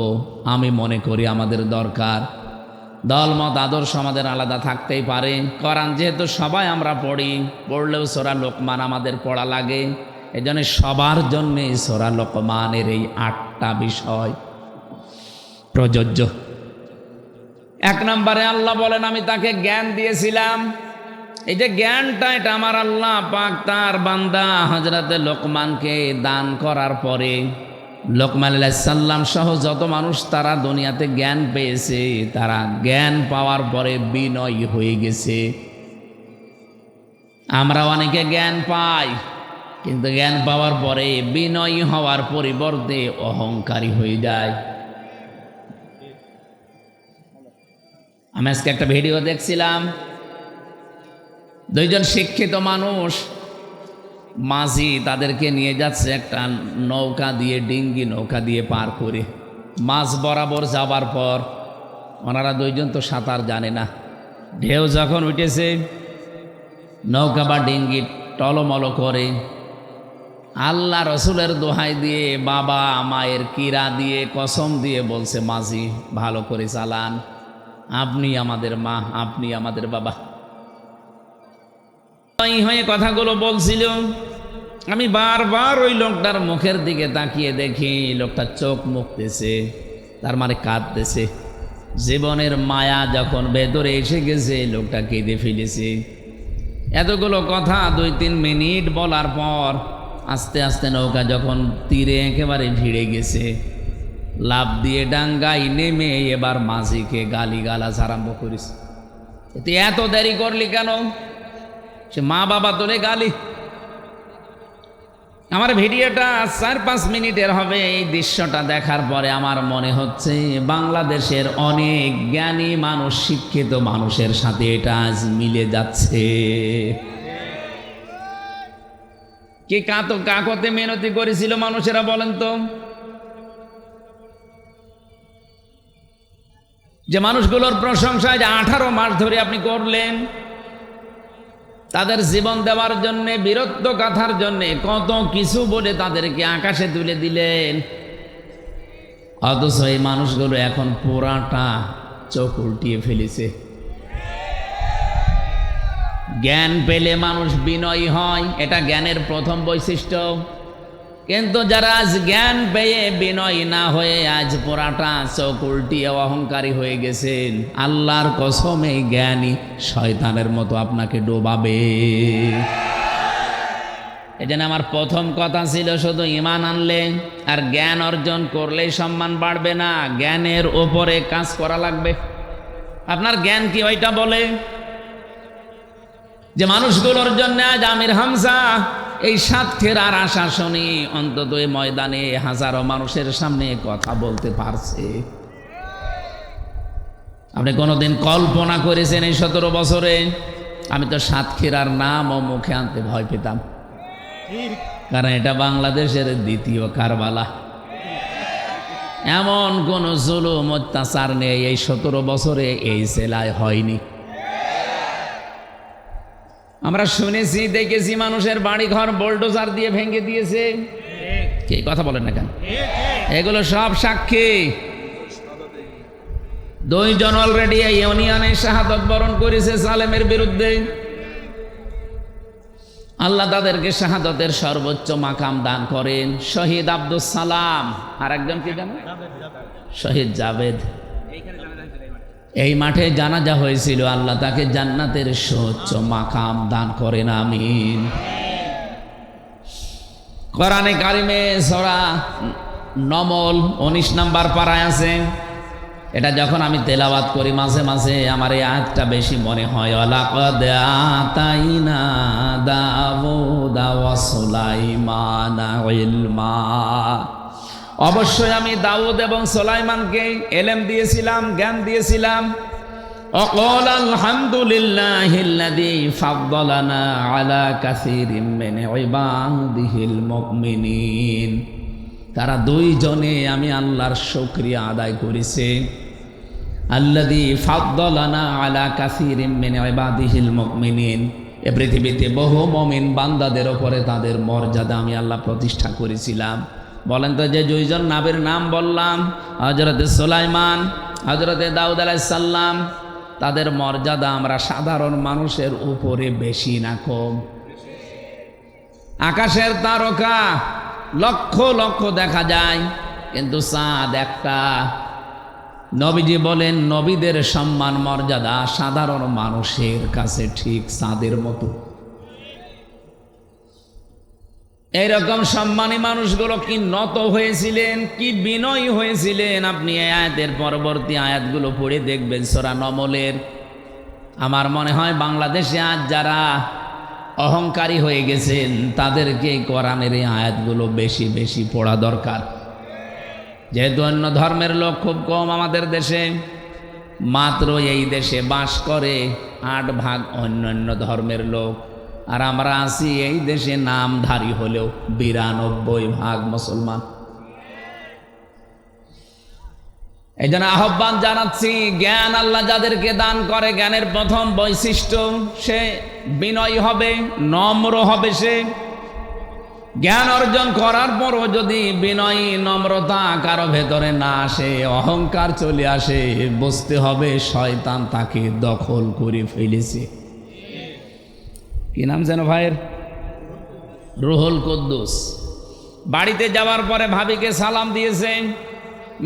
আমি মনে করি আমাদের দরকার। দলমত আদর্শ আমাদের আলাদা থাকতেই পারে, কোরআন যেহেতু সবাই আমরা পড়ি, পড়লেও সূরা লোকমান আমাদের পড়া লাগে, এজন্য সবার জন্যে সূরা লোকমানের এই 8টা বিষয় প্রযোজ্য। 1 নম্বরে আল্লাহ বলেন আমি তাকে জ্ঞান দিয়েছিলাম। এই যে জ্ঞানটা, এটা আমার আল্লাহ পাক তার বান্দা হযরতে লোকমানকে দান করার পরে, লোকমান আলাইহিস সালাম সহ যত মানুষ তারা দুনিয়াতে জ্ঞান পেয়েছে, তারা জ্ঞান পাওয়ার পরে বিনয়ী হয়ে গেছে। আমরা অনেকে জ্ঞান পাই, কিন্তু জ্ঞান পাওয়ার পরে বিনয়ী হওয়ার পরিবর্তে অহংকারী হয়ে যায়। আমি আজকে একটা ভিডিও দেখছিলাম, 2 জন শিক্ষিত মানুষ মাঝি তাদেরকে নিয়ে যাচ্ছে একটা নৌকা দিয়ে, ডিঙ্গি নৌকা দিয়ে পার করে। মাঝ বরাবর যাবার পর ওনারা 2 জন তো সাঁতার জানে না, ঢেউ যখন উঠেছে নৌকা বা ডিঙ্গি টলমল করে। আল্লাহ রসুলের দোহাই দিয়ে, বাবা মায়ের কিরা দিয়ে, কসম দিয়ে বলছে, মাঝি ভালো করে চালান, আপনি আমাদের মা, আপনি আমাদের বাবা। হয়ে কথাগুলো বলছিল। আমি বারবার ওই লোকটার মুখের দিকে তাকিয়ে দেখি, লোকটা চোখ মুখতেছে, তার মানে কাঁদতেছে। জীবনের মায়া যখন ভেতরে এসে গেছে, লোকটা কেঁদে ফেলেছে। এতগুলো কথা 2-3 মিনিট বলার পর আস্তে আস্তে নৌকা যখন তীরে একেবারে ভিড়ে গেছে, লাফ দিয়ে ডাঙ্গায় নেমে এবার মাঝিকে গালিগালাজ আরম্ভ করিস, তুই এত দেরি করলি কেন? সে মা বাবা তোলে গালি। আমার ভিডিওটা 4-5 মিনিটের হবে। এই দৃশ্যটা দেখার পরে আমার মনে হচ্ছে বাংলাদেশের অনেক জ্ঞানী মানুষ, শিক্ষিত মানুষের সাথে এটা আজ মিলে যাচ্ছে। কি কাকতে মিনতি করেছিল মানুষেরা বলেন তো? যে মানুষগুলোর প্রশংসা যে 18 মাস ধরে আপনি করলেন, তাদের জীবন দেওয়ার জন্যে, বীরত্ব গাথার জন্যে কত কিছু বলে তাদেরকে আকাশে তুলে দিলেন, অথচ এই মানুষগুলো এখন পুরাটা চোখ উল্টিয়ে ফেলেছে। জ্ঞান পেলে মানুষ বিনয়ী হয়, এটা জ্ঞানের প্রথম বৈশিষ্ট্য। কিন্তু যারা আজ জ্ঞান পেয়ে বিনয়ী না হয়ে আজ পুরাটা চোখ উল্টিয়ে অহংকারী হয়ে গেছেন, আল্লাহর কসমে জ্ঞানী শয়তানের মতো আপনাকে ডোবাবে। এজন্য আমার প্রথম কথা ছিল, শুধু ঈমান আনলে আর জ্ঞান অর্জন করলেই সম্মান বাড়বে না, জ্ঞানের ওপরে কাজ করা লাগবে। আপনার জ্ঞান কি ওইটা বলে? যে মানুষগুলোর জন্য আজ আমির হামজা এই সাতক্ষীরার আশা শুনি অন্তত এই ময়দানে হাজারো মানুষের সামনে কথা বলতে পারছে। আপনি কোনোদিন কল্পনা করেছেন এই 17 বছরে? আমি তো সাতক্ষীরার নামও মুখে আনতে ভয় পেতাম, কারণ এটা বাংলাদেশের দ্বিতীয় কারবালা। এমন কোন জুলুম অত্যাচার নেই এই 17 বছরে এই জেলায় হয়নি। আমরা শুনেছি, দেখেছি, মানুষের বাড়ি ঘর বোল্ডোজার দিয়ে ভেঙে দিয়েছে। কে কথা বলেন না কেন? এগুলো সব সাক্ষী। 2 জন অলরেডি এই ইউনিয়নে শাহাদত বরণ করেছে সালেমের বিরুদ্ধে। আল্লাহ তাদেরকে শাহাদতের সর্বোচ্চ মাকাম দান করেন। শহীদ আব্দুল সালাম, আর একজন কি জানেন? শহীদ জাভেদ। এই মাঠে জানাজা হয়েছিল, আল্লাহ তাকে জান্নাতের সর্বোচ্চ মাকাম দান করেন, আমিন। কোরআনে কারিমে সূরা নমল 19 নম্বর পারায় আছে। এটা যখন আমি তেলাওয়াত করি মাঝে মাঝে আমার এই আয়াতটা বেশি মনে হয়। ওয়ালাকাদ আতাইনা দাউদা ওয়া সুলাইমানা ইলমা, অবশ্যই আমি দাউদ এবং সুলাইমানকে ইলম দিয়েছিলাম, জ্ঞান দিয়েছিলাম। ওয়াকাল আলহামদুলিল্লাহিল্লাযী ফাদ্দালানা আলা কাসীরিম মিন ইবাদিহিল মুমিনিন। তারা 2 জনে আমি আল্লাহর শুকরিয়া আদায় করেছি। আল্লাযী ফাদ্দালানা আলা কাসীরিম মিন ইবাদিহিল মুমিনিন। এ পৃথিবীতে বহু মুমিন বান্দাদের উপরে তাদের মর্যাদা আমি আল্লাহ প্রতিষ্ঠা করেছিলাম। বলেন তো, যে দুইজন নবীর নাম বললাম, হযরতে সুলাইমান, হযরতে দাউদ আলাইহিস সালাম, তাদের মর্যাদা আমরা সাধারণ মানুষের উপরে বেশি না কম? আকাশের তারকা লক্ষ লক্ষ দেখা যায়, কিন্তু চাঁদ একটা। নবীজি বলেন, নবীদের সম্মান মর্যাদা সাধারণ মানুষের কাছে ঠিক চাঁদের মতো। এইরকম সম্মানী মানুষগুলো কি নত হয়েছিলেন, কি বিনয়ী হয়েছিলেন, আপনি এই আয়াতের পরবর্তী আয়াতগুলো পড়ে দেখবেন সূরা নমলের। আমার মনে হয় বাংলাদেশে আজ যারা অহংকারী হয়ে গেছেন তাদেরকে কোরআনের এই আয়াতগুলো বেশি বেশি পড়া দরকার। যেহেতু অন্য ধর্মের লোক খুব কম আমাদের দেশে, মাত্র এই দেশে বাস করে 8 ভাগ অন্যান্য ধর্মের লোক, আর আমরা আছি এই দেশে নামধারী হলেও 92 ভাগ মুসলমান। এই জন্য আহ্বান জানাচ্ছি, জ্ঞান আল্লাহ যাদেরকে দান করে, জ্ঞানের প্রথম বৈশিষ্ট্য সে বিনয়ী হবে, নম্র হবে। সে জ্ঞান অর্জন করার পরও যদি বিনয়ী নম্রতা কারো ভেতরে না আসে, অহংকার চলে আসে, বুঝতে হবে শয়তান তাকে দখল করে ফেলেছে। কি নাম যেন ভাইয়ের? রুহুল কুদ্দুস। বাড়িতে যাওয়ার পরে ভাবিকে সালাম দিয়েছে,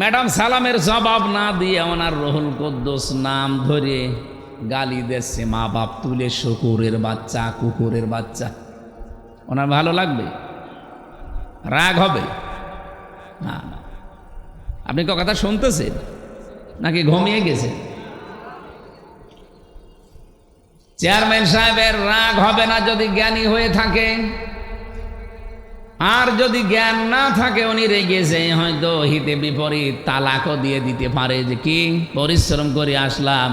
ম্যাডাম সালামের জবাব না দিয়ে ওনার রুহুল কুদ্দুস নাম ধরে গালি দিচ্ছে, মা বাপ তুলে, শুকুরের বাচ্চা, কুকুরের বাচ্চা। ওনার ভালো লাগবে? রাগ হবে না? আপনি কথা শুনতেছেন নাকি ঘুমিয়ে গেছেন? চেয়ারম্যান সাহেবের রাগ হবে না যদি জ্ঞানী হয়ে থাকে, আর যদি জ্ঞান না থাকে উনি রেগেছে, হয়তো হিতে বিপরীত তালাকও দিয়ে দিতে পারে। যে কি পরিশ্রম করে আসলাম,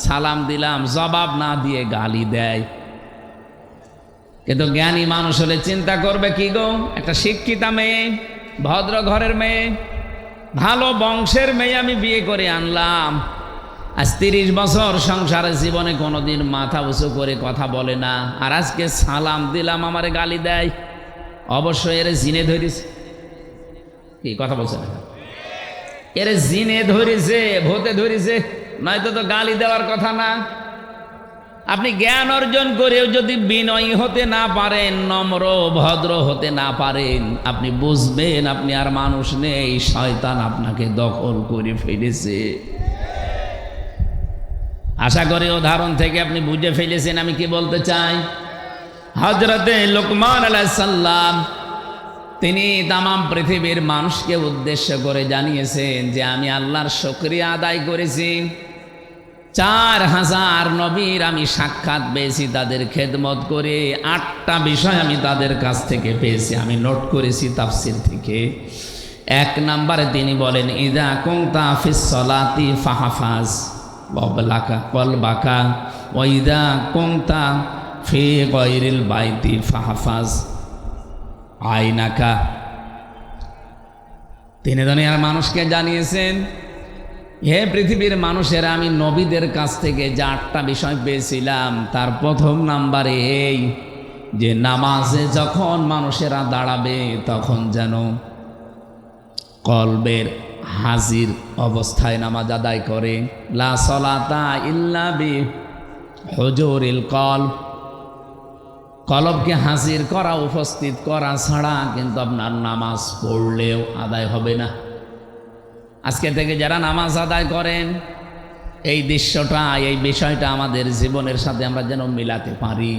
সালাম দিলাম, জবাব না দিয়ে গালি দেয়। কিন্তু জ্ঞানী মানুষ হলে চিন্তা করবে, কি গো, একটা শিক্ষিতা মেয়ে, ভদ্র ঘরের মেয়ে, ভালো বংশের মেয়ে আমি বিয়ে করে আনলাম, আজ 30 বছর সংসারের জীবনে কোনোদিন মাথা উঁচু করে কথা বলে না, আর আজকে সালাম দিলাম আমারে গালি দেয়। অবশ্যই এর জিনে ধরেছে। কি কথা বলছে না? এর জিনে ধরেছে, ভূতে ধরেছে, নয়তো তো গালি দেওয়ার কথা না। আপনি জ্ঞান অর্জন করেও যদি বিনয়ী হতে না পারেন, নম্র ভদ্র হতে না পারেন, আপনি বুঝবেন আপনি আর মানুষ নেই, শয়তান আপনাকে দখল করে ফেলেছে। আশা করি উদাহরণ থেকে আপনি বুঝে ফেলেছেন আমি কি বলতে চাই। হযরতে লোকমান আলাইহিস সালাম তিনি তামাম পৃথিবীর মানুষকে উদ্দেশ্য করে জানিয়েছেন যে আমি আল্লাহর শুকরিয়া আদায় করেছি। 4000 নবীর আমি সাক্ষাৎ পেয়েছি, তাদের খেদমত করে 8টা বিষয় আমি তাদের কাছ থেকে পেয়েছি, আমি নোট করেছি তাফসীর থেকে। 1 নম্বরে তিনি বলেন, ইযা কুনতা ফিস সালাতি ফাহফাজ কলবাকা ওয়া ইযা কুনতা ফি গায়রিল বাইতি ফাহফাজ আইনাকা। তিনি দুনিয়ার মানুষকে জানিয়েছেন, হে পৃথিবীর মানুষেরা, আমি নবীদের কাছ থেকে যে 8টা বিষয় পেয়েছিলাম, তার প্রথম নাম্বারে এই যে নামাজে যখন মানুষেরা দাঁড়াবে তখন যেন কলবের হাজির অবস্থায় নামাজ আদায় করে। লা সলাতা ইল্লা বি হুজুরিল কলব, কলবকে হাজির করা, উপস্থিত করা ছাড়া কিন্তু আপনার নামাজ পড়লেও আদায় হবে না। আজকে থেকে যারা নামাজ আদায় করেন, এই দৃশ্যটা, এই বিষয়টা আমাদের জীবনের সাথে আমরা যেন মিলাতে পারি।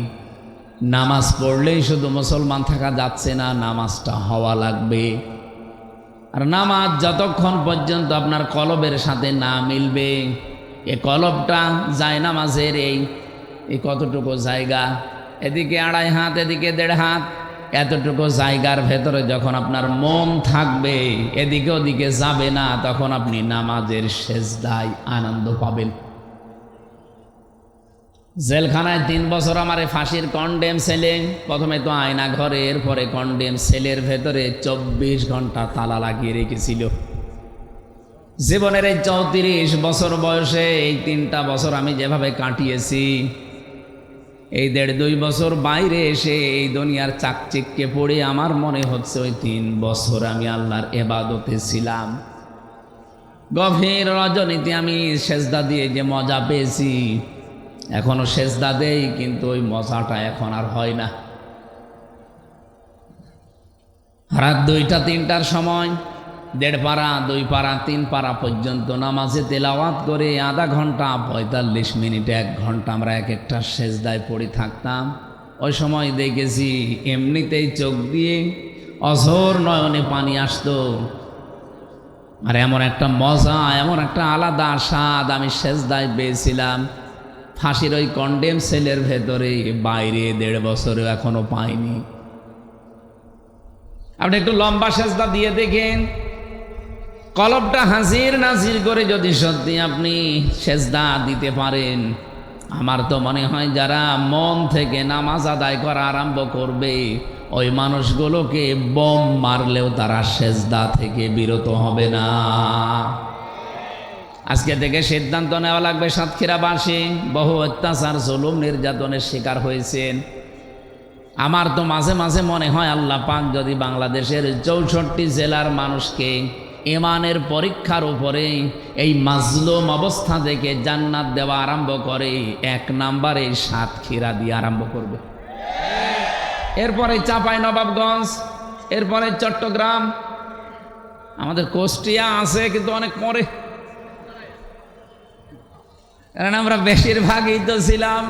নামাজ পড়লেই শুধু মুসলমান থাকা যাচ্ছে না, নামাজটা হওয়া লাগবে। আর নামাজ যতক্ষণ পর্যন্ত আপনার কলবের সাথে না মিলবে, এই কলবটা যায় নামাজের এই কতটুকু জায়গা, এদিকে 2.5 হাত, এদিকে 1.5 হাত, এতটুকু জায়গার ভেতরে যখন আপনার মন থাকবে, এদিকে ওদিকে যাবে না, তখন আপনি নামাজের সেজদায় আনন্দ পাবেন। জেলখানায় 3 বছর আমার ফাঁসির কন্ডেম সেলে, প্রথমে তো আয়না ঘরে, এরপরে কন্ডেম সেলের ভেতরে 24 ঘন্টা তালা লাগিয়ে রেখেছিল। জীবনের এই 34 বছর বয়সে এই 3টা বছর আমি যেভাবে কাটিয়েছি, এই 1.5-2 বছর বাইরে এসে এই দুনিয়ার চাকচিক্যে পড়ে আমার মনে হচ্ছে ওই 3 বছর আমি আল্লাহর ইবাদতে ছিলাম। গভীর রজনীতে আমি সেজদা দিয়ে যে মজা পেয়েছি, এখনো সেজদা দেই, কিন্তু ওই মজাটা এখন আর হয় না। রাত 2টা-3টার সময় 1.5 পারা 2 পারা 3 পারা পর্যন্ত নামাজে তেলাওয়াত করে আধা ঘন্টা 45 মিনিট 1 ঘন্টা আমরা এক একটা সেজদায় পড়ে থাকতাম। ওই সময় দেখেছি এমনিতেই চোখ দিয়ে অঝোর নয়নে পানি আসতো। আর এমন একটা মজা, এমন একটা আলাদা স্বাদ আমি সেজদায় পেয়েছিলাম, ফাঁসির ওই কন্ডেম সেলের ভেতরে, বাইরে 1.5 বছরেও এখনো পাইনি। আপনি একটু লম্বা সেজদা দিয়ে দেখেন, কলবটা হাজির নাজির করে যদি সত্যি আপনি সেজদা দিতে পারেন, আমার তো মনে হয় যারা মন থেকে নামাজ আদায় করা আরম্ভ করবে, ওই মানুষগুলোকে বোম মারলেও তারা সেজদা থেকে বিরত হবে না। আজকে থেকে সিদ্ধান্ত নেওয়া লাগবে, সাতক্ষীরাবাসী বহু অত্যাচার জুলুম নির্যাতনের শিকার হয়েছেন। আমার তো মাঝে মাঝে মনে হয় আল্লাহ পাক যদি বাংলাদেশের 64 জেলার মানুষকে ইমানের পরীক্ষার উপরে এই মাজলুম অবস্থা থেকে জান্নাত দেওয়া আরম্ভ করে, 1 নম্বরে সাতক্ষীরা দিয়ে আরম্ভ করবে, এরপরে চাঁপাইনবাবগঞ্জ, এরপরে চট্টগ্রাম, আমাদের কুষ্টিয়া আছে কিন্তু অনেক পরে, কারণ আমরা বেশিরভাগই তো ছিলাম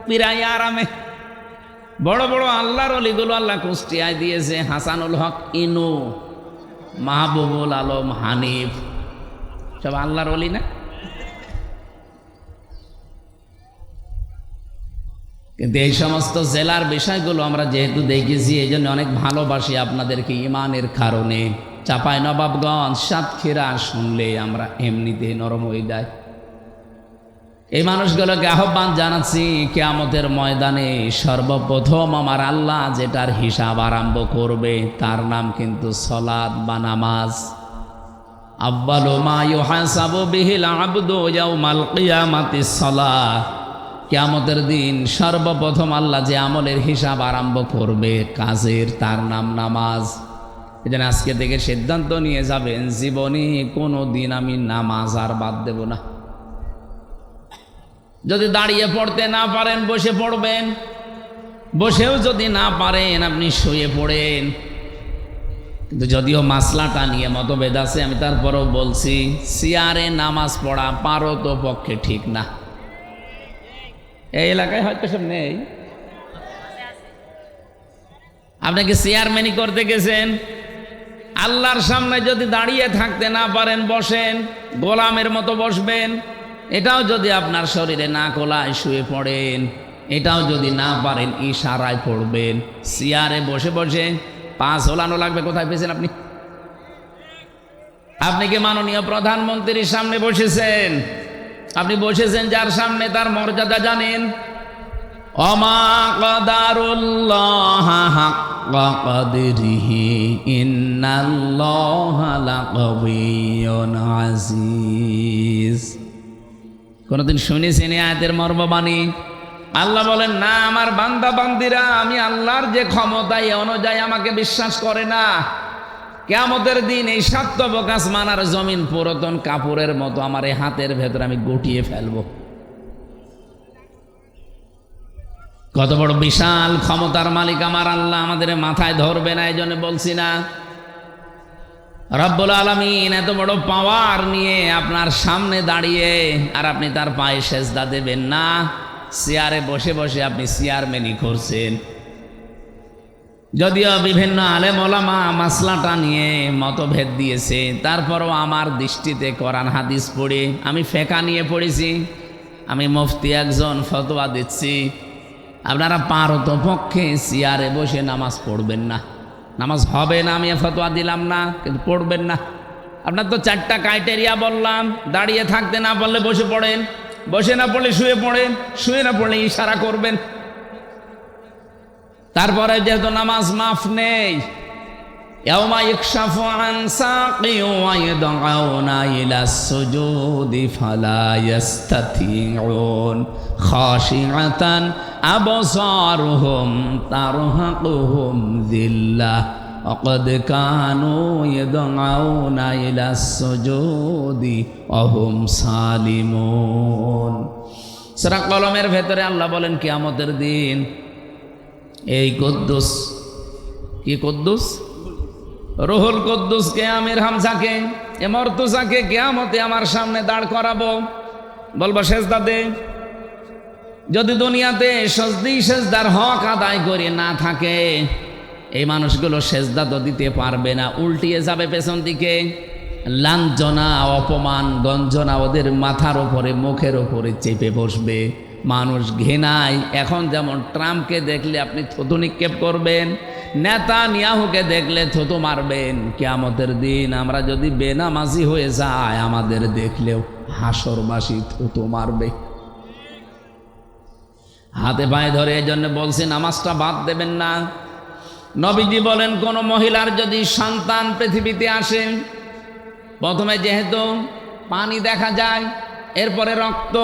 পিরাই আরামে। বড় বড় আল্লাহর অলিগুলো আল্লাহ কুষ্টিয়ায় দিয়েছে, হাসানুল হক ইনু, মাহবুবুল আলম হানিফ, সব আল্লাহর অলি না? কিন্তু এই সমস্ত জেলার বিষয়গুলো আমরা যেহেতু দেখেছি, এই জন্য অনেক ভালোবাসি আপনাদেরকে ইমানের কারণে। চাঁপাইনবাবগঞ্জ, সাতক্ষীরা শুনলে আমরা এমনিতে নরম হয়ে যাই। এই মানুষগুলোকে আহ্বান জানাচ্ছি, কিয়ামতের ময়দানে সর্বপ্রথম আমার আল্লাহ যেটার হিসাব আরম্ভ করবে তার নাম কিন্তু সালাত বা নামাজ। আউয়ালু মা ইউহাসাবু বিহিল আবদু ইয়াউমাল কিয়ামাতিস সালাহ। কিয়ামতের দিন সর্বপ্রথম আল্লাহ যে আমলের হিসাব আরম্ভ করবে কাজের, তার নাম নামাজ। এজন্য আজকে থেকে সিদ্ধান্ত নিয়ে যাবেন, জীবনে কোনো দিন আমি নামাজ আর বাদ দেব না। যদি দাঁড়িয়ে পড়তে না পারেন বসে পড়বেন, বসেও যদি না পারেন আপনি শুয়ে পড়েন। কিন্তু যদিও মাসলাটা নিয়ে মতভেদ আছে, আমি তারপরেও বলছি, চেয়ারে নামাজ পড়া পারো তো পক্ষে ঠিক না। এই এলাকায় হয়তো সব নেই। আপনাকে চেয়ারম্যানি করতে গেছেন, আল্লাহর সামনে যদি দাঁড়িয়ে থাকতে না পারেন বসেন, গোলামের মতো বসবেন। এটাও যদি আপনার শরীরে না কোলায় শুয়ে পড়েন, এটাও যদি না পারেন ইশারায় পড়বেন। চেয়ারে বসে বসে পা ঝোলানো লাগবে। কোথায় পেয়েছেন আপনি? আপনি কি মাননীয় প্রধানমন্ত্রীর সামনে বসেছেন? আপনি বসেছেন যার সামনে, তার মর্যাদা জানেন? ওমা কদারুল্লাহ হাক্কা কদরিহি ইন্নাল্লাহা লাকাবিয়্যুন আজিজ। কোনদিন শুনেছেন এই আয়াতের মর্মবাণী? আল্লাহ বলেন, না, আমার বান্দা বান্দিরা আমি আল্লাহর যে ক্ষমতা এই অনুযায়ী আমাকে বিশ্বাস করে না। কিয়ামতের দিন এই সাতবক আসমান আর জমিন পুরাতন কাপড়ের মতো আমার এই হাতের ভেতর আমি গুটিয়ে ফেলবো। কত বড় বিশাল ক্ষমতার মালিক আমার আল্লাহ, আমাদের মাথায় ধরবে না। এই জন্য বলছি না, রব্বুল আলামিন এত বড় পাওয়ার নিয়ে আপনার সামনে দাঁড়িয়ে আর আপনি তার পায়ে সেজদা দেবেন না। চেয়ারে বসে বসে আপনি চেয়ারম্যানি করছেন। যদিও বিভিন্ন আলেম ওলামা মাসলাটা নিয়ে মতভেদ দিয়েছে, তারপরও আমার দৃষ্টিতে কোরআন হাদিস পড়ে, আমি ফেকা নিয়ে পড়েছি, আমি মুফতি একজন, ফতোয়া দিচ্ছি, আপনারা পারত পক্ষে চেয়ারে বসে নামাজ পড়বেন না। নামাজ হবে না আমি ফতোয়া দিলাম না, কিন্তু পড়বেন না। আপনার তো 4টা ক্রাইটেরিয়া বললাম, দাঁড়িয়ে থাকতে না পারলে বসে পড়েন, বসে না পড়লে শুয়ে পড়েন, শুয়ে না পড়লে ইশারা করবেন। তারপরে যেহেতু নামাজ মাফ নেই, ইয়াউমা ইকশাফু আন সাকি ওয়া ইয়াদউনা ইলা সুজুদি ফালা ইস্তাতিউন খাশিআতান আবসারুহুম তারহাকুহুম যিল্লাহ وقد كانوا يدعون إلى السجود وهم سالمون। সূরা কলমের ভেতরে আল্লাহ বলেন কিয়ামতের দিন এই কুদ্দুস, কি কুদ্দুস? রুহুল কুদ্দুসকে, আমির হামজাকে, এ মর্তুজাকে কিয়ামতে আমার সামনে দাঁড় করাবো, বলবো সেজদা দে। যদি দুনিয়াতে সেজদার হক আদায় করে না থাকে, এই মানুষগুলো সেজদা তো দিতে পারবে না, উল্টিয়ে যাবে পেছন দিকে। লাঞ্ছনা, অপমান, গঞ্জনা ওদের মাথার ওপরে, মুখের ওপরে চেপে বসবে। মানুষ ঘৃণায়, এখন যেমন ট্রাম্পকে দেখলে আপনি থুতু নিক্ষেপ করবেন, নেতানিয়াহুকে দেখলে থুতু মারবেন, কিয়ামতের দিন আমরা যদি বেনামাজি হয়ে যাই, আমাদের দেখলেও হাসরবাসী থুতু মারবে। হাতে পায়ে ধরে এই জন্য বলছি নামাজটা বাদ দেবেন না। নবীজি বলেন কোন মহিলার যদি সন্তান পৃথিবীতে আসে, প্রথমে যেহেতু পানি দেখা যায়, এরপরে রক্ত,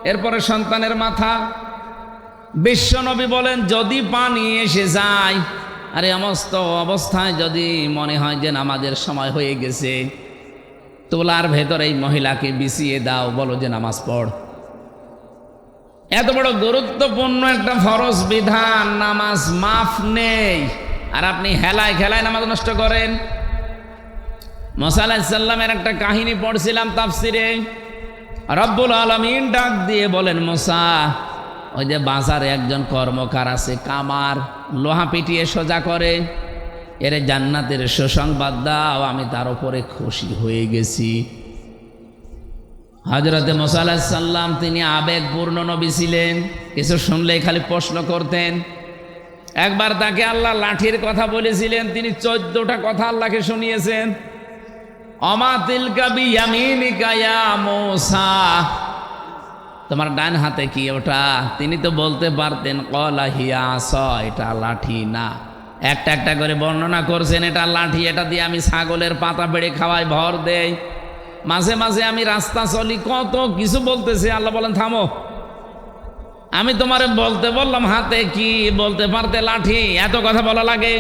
এরপরে সন্তানের মাথা, বিশ্ব নবী বলেন যদি পানি এসে যায় আর এই সমস্ত অবস্থায় যদি মনে হয় যে নামাজের সময় হয়ে গেছে, তোলার ভেতরে এই মহিলাকে বিছিয়ে দাও, বলো যে নামাজ পড়। এত বড় গুরুত্বপূর্ণ একটা ফরজ বিধান, নামাজ মাফ নেই, আর আপনি হেলায় খেলায় নামাজ নষ্ট করেন। মুসা আলাইহিস সালামের একটা কাহিনী পড়ছিলাম তাফসিরে। রব্বুল আলামিন ডাক দিয়ে বলেন, মুসা, ওই যে বাজারে একজন কর্মকার আছে, কামার, লোহা পিটিয়ে সোজা করে, এর জান্নাতের সুসংবাদ দাও, আমি তার উপরে খুশি হয়ে গেছি। হযরতে মুসা আলাইহিস সালাম তিনি আবেগপূর্ণ নবী ছিলেন, কিছু শুনলেই খালি প্রশ্ন করতেন। একবার তাকে আল্লাহ লাঠির কথা বলেছিলেন, তিনি 14টা কথা আল্লাহকে শুনিয়েছেন। অমা তিলকা বিয়ামিনিকা ইয়া মুসা, তোমার ডান হাতে কি ওটা? তিনি তো বলতে পারতেন ক্বালা হিয়া আসা, এটা লাঠি না। একটা একটা করে বর্ণনা করছেন, এটা লাঠি, এটা দিয়ে আমি ছাগলের পাতা পেড়ে খাওয়াই, ভর দেই, মাঝে মাঝে আমি রাস্তা চলি, কত কিছু বলতেছে। আল্লাহ বলেন থামো, আমি তোমারে বলতে বললাম হাতে কি, বলতে পারতে লাঠি, এত কথা বলা লাগে?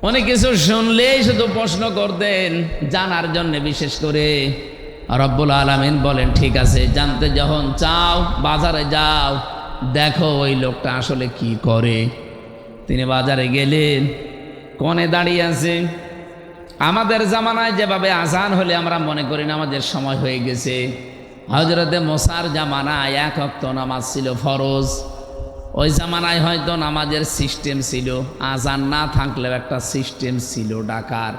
অনেক কিছু শুনলেই শুধু প্রশ্ন করতেন, জানার জন্য। বিশেষ করে রব্বুল আলামিন বলেন ঠিক আছে, জানতে যখন চাও বাজারে যাও, দেখো ওই লোকটা আসলে কি করে। তিনি বাজারে গেলেন, কোণে দাঁড়িয়ে আছে। আমাদের জামানায় যেভাবে আজান হলে আমরা মনে করি নামাজের সময় হয়ে গেছে, হযরতে মুসার জামানায় 1 ওয়াক্ত নামাজ ছিল ফরজ। ওই জামানায় হয়তো নামাজের সিস্টেম ছিল, আজান না থাকলেও একটা সিস্টেম ছিল ডাকার।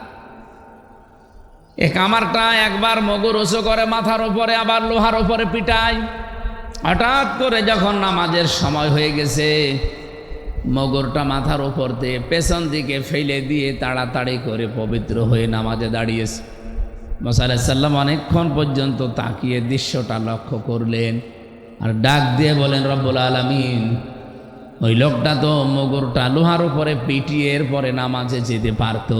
এ কামারটা একবার মগুর উঁচু করে মাথার উপরে, আবার লোহার উপরে পিটায়। হঠাৎ করে যখন নামাজের সময় হয়ে গেছে, মগরটা মাথার উপর দিয়ে পেছন দিকে ফেলে দিয়ে তাড়াতাড়ি করে পবিত্র হয়ে নামাজে দাঁড়িয়েছে। মুসা আলাইহিস সালাম অনেকক্ষণ পর্যন্ত তাকিয়ে দৃশ্যটা লক্ষ্য করলেন, আর ডাক দিয়ে বলেন, রব্বুল আলামিন, ওই লোকটা তো মগরটা লোহার উপরে পিটিয়ে এরপরে নামাজে যেতে পারত।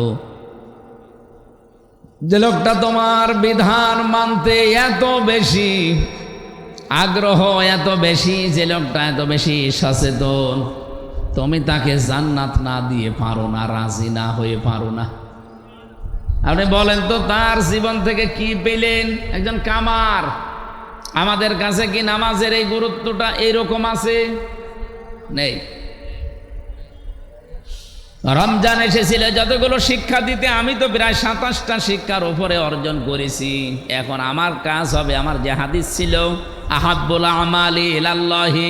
যে লোকটা তোমার বিধান মানতে এত বেশি আগ্রহ, এত বেশি, যে লোকটা এত বেশি সচেতন, তুমি তাকে জান্নাত না দিয়ে পারো না, রাজি না হয়ে পারো না। আপনি বলেন তো তার জীবন থেকে কি পেলেন? একজন কামার। আমাদের কাছে কি নামাজের এই গুরুত্বটা এইরকম আছে? নেই। রমজান এসেছিল যতগুলো শিক্ষা দিতে, আমি তো প্রায় 27টা শিক্ষার উপরে অর্জন করেছি। এখন আমার কাজ হবে, আমার যে হাদিস ছিল, আহাব্বুল আমালি ইলাল্লাহি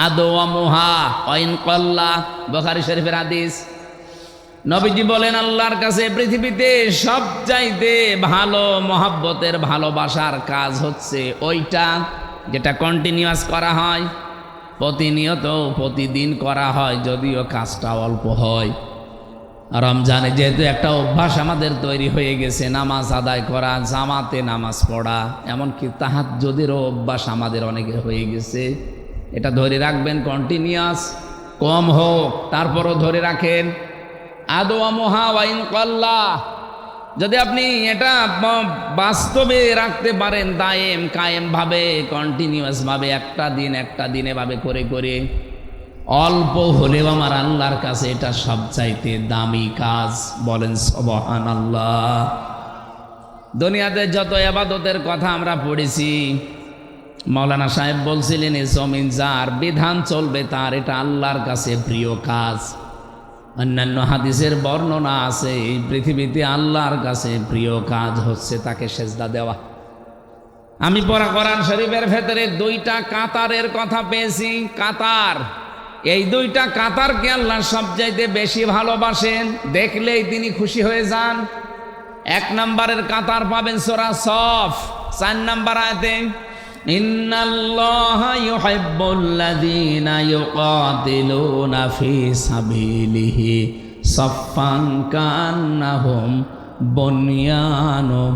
আদওয়ামুহা ওয়া ইন ক্বাল্লা, বুখারী শরীফের হাদিস। নবীজি বলেন আল্লাহর কাছে পৃথিবীতে সবচাইতে ভালো মহব্বতের ভালোবাসার কাজ হচ্ছে ওইটা যেটা কন্টিনিউয়াস করা হয়, প্রতিনিয়ত প্রতিদিন করা হয়, যদিও কাজটা অল্প হয়। রমজানে যেহেতু একটা অভ্যাস আমাদের তৈরি হয়ে গেছে, নামাজ আদায় করা, জামাতে নামাজ পড়া, এমনকি তাহাজ্জুদেরও অভ্যাস আমাদের অনেকের হয়ে গেছে। এটা ধরে রাখবেন, কন্টিনিউয়াস, কম হোক তারপরও ধরে রাখেন। আদওয়ামুহা ওয়া ইন কাল্লা, যদি আপনি এটা বাস্তবে রাখতে পারেন দায়েম কায়েম ভাবে, কন্টিনিউয়াস ভাবে, একটা দিন এভাবে করে করে, অল্প হলেও আমার আল্লাহর কাছে এটা সবচাইতে দামি কাজ। বলেন সুবহানাল্লাহ। দুনিয়াতে যত ইবাদতের কথা আমরা পড়েছি, মাওলানা সাহেব বলছিলেন এই জমিন যার, বিধান চলবে তার, এটা আল্লাহর কাছে প্রিয় কাজ। অন্যান্য হাদিসের বর্ণনা আছে এই পৃথিবীতে আল্লাহর কাছে প্রিয় কাজ হচ্ছে তাকে সেজদা দেওয়া। আমি পড়া কোরআন শরীফের ভেতরে দুইটা কাতারের কথা পেয়েছি। কাতার, এই দুইটা কাতারকে আল্লাহ সবচাইতে বেশি ভালোবাসেন, দেখলেই তিনি খুশি হয়ে যান। এক নম্বরের কাতার পাবেন সূরা সফ 4 নম্বর আয়াতে, ইন্নাল্লাহা ইউহিব্বুল্লাযীনা ইউকাতিলুনা ফী সাবিলিহি সাফফান কান্নাহুম বুনয়ানুম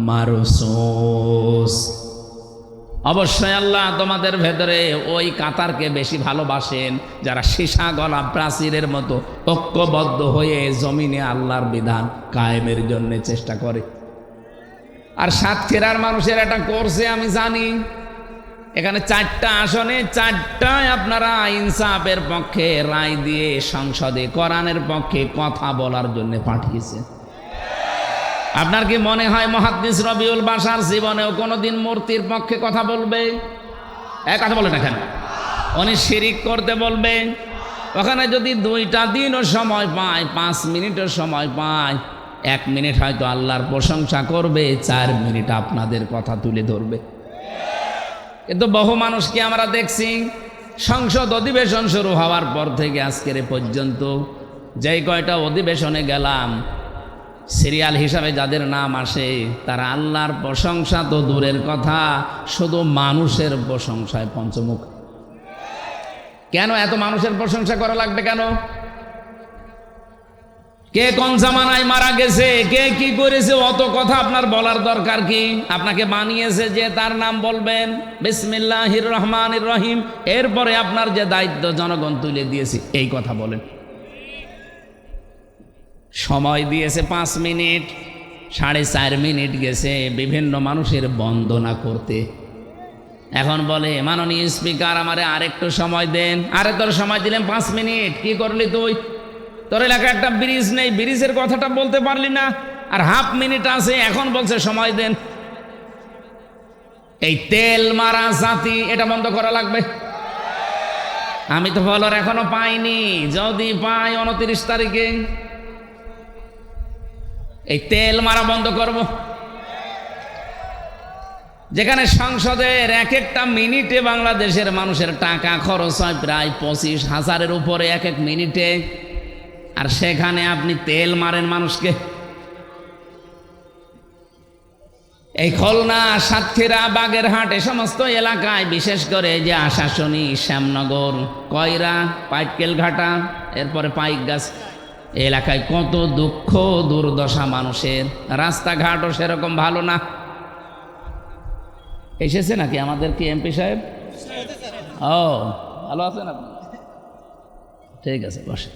মারসুস। অবশ্যই আল্লাহ তোমাদের ভেতরে ওই কাতারকে বেশি ভালোবাসেন যারা সীসা গলা প্রাচীরের মতো ঐক্যবদ্ধ হয়ে জমিনে আল্লাহর বিধান কায়েমের জন্য চেষ্টা করে। আর সাতক্ষীরার মানুষের এটা করছে আমি জানি। এখানে 4টা আসনে 4টায় আপনারা ইনসাফের পক্ষে রায় দিয়ে সংসদে কোরআনের পক্ষে কথা বলার জন্য পাঠিয়েছে। আপনার কি মনে হয় মুহাদ্দিস রবিউল বাশার জীবনেও কোনোদিন মূর্তির পক্ষে কথা বলবে? কথা বলে না কেন? উনি শিরিক করতে বলবে। ওখানে যদি 2টা দিনও সময় পায়, 5 মিনিটও সময় পায়, 1 মিনিট হয়তো আল্লাহর প্রশংসা করবে, 4 মিনিট আপনাদের কথা তুলে ধরবে। কিন্তু বহু মানুষকে আমরা দেখছি সংসদ অধিবেশন শুরু হওয়ার পর থেকে আজকের পর্যন্ত যেই কয়টা অধিবেশনে গেলাম, সিরিয়াল হিসাবে যাদের নাম আসে তারা আল্লাহর প্রশংসা তো দূরের কথা, শুধু মানুষের প্রশংসায় পঞ্চমুখ। কেন এত মানুষের প্রশংসা করা লাগবে কেন? কে কোন জামানায় মারা গেছে, কে কি করেছে, অত কথা আপনার বলার দরকার কি? আপনাকে বানিয়েছে যে তার নাম বলবেন বিসমিল্লাহির রহমানির রহিম, এরপরে আপনার যে দায়িত্ব জনগণ তুলে দিয়েছে এই কথা বলেন। সময় দিয়েছে 5 মিনিট, 4.5 মিনিট গেছে বিভিন্ন মানুষের বন্দনা করতে। এখন বলে মাননীয় স্পিকার আমারে আরেকটু সময় দেন। আরে তোর সময় দিলাম 5 মিনিট, কি করলি তুই? তোর এলাকায় একটা ব্রিজ নেই, ব্রিজের কথাটা বলতে পারলি না, আর হাফ মিনিট আছে, এখন বলছে সময় দেন। এই তেল মারা জাতি, এটা বন্ধ করা লাগবে। আমি তো ফলোয়ার এখনো পাইনি, যদি পাই 29 তারিখে এই তেল মারা বন্ধ করব। যেখানে সংসদের এক একটা মিনিটে বাংলাদেশের মানুষের টাকা খরচ হয় প্রায় 25,000-এর উপরে এক এক মিনিটে, আর সেখানে আপনি তেল মারেন মানুষকে। এই খুলনা, সাতক্ষীরা, বাগেরহাট এ সমস্ত এলাকায়, বিশেষ করে যে আশাশুনি, শ্যামনগর, কয়রা, পাইটকেলঘাটা, এরপরে পাইকগাছ এলাকায় কত দুঃখ দুর্দশা মানুষের। রাস্তাঘাটও সেরকম ভালো না। এসেছে নাকি আমাদের কি এমপি সাহেব? ও ভালো আছেন আপনি? ঠিক আছে, বসে।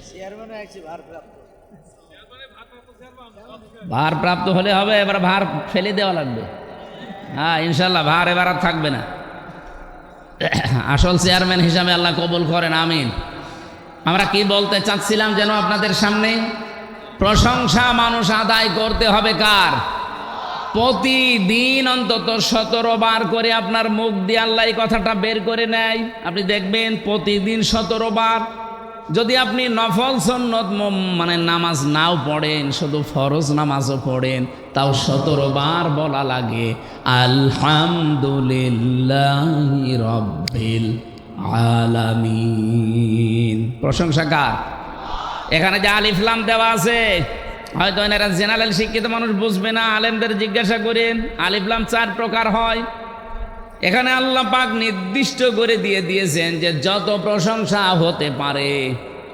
ভারপ্রাপ্ত হলে হবে, এবার ভার ফেলে দেওয়া লাগবে। হ্যাঁ ইনশাল্লাহ ভার এবার আর থাকবে না। আসল চেয়ারম্যান হিসাবে আল্লাহ কবুল করেন, আমিন। আমরা কি বলতে চাচ্ছিলাম যেন আপনাদের সামনে? প্রশংসা মানুষ আদায় করতে হবে কার? প্রতিদিন অন্তত 17 বার করে আপনার মুখ দিয়ে আল্লাহ এই কথাটা বের করে নেয়। আপনি দেখবেন প্রতিদিন 17 বার। যদি আপনি নফল সুন্নত মানে নামাজ নাও পড়েন, শুধু ফরজ নামাজও পড়েন, তাও 17 বার বলা লাগে আলহামদুলিল্লাহি রাব্বিল আলামিন। প্রশংসা কার? এখানে যে আলিফ লাম দেওয়া আছে, হয়তো এনারা জেনারেল শিক্ষিত মানুষ বুঝবে না, আলেমদের জিজ্ঞাসা করেন। আলিফ লাম 4 প্রকার হয়। এখানে আল্লাহ পাক নির্দিষ্ট করে দিয়ে দিয়েছেন যে যত প্রশংসা হতে পারে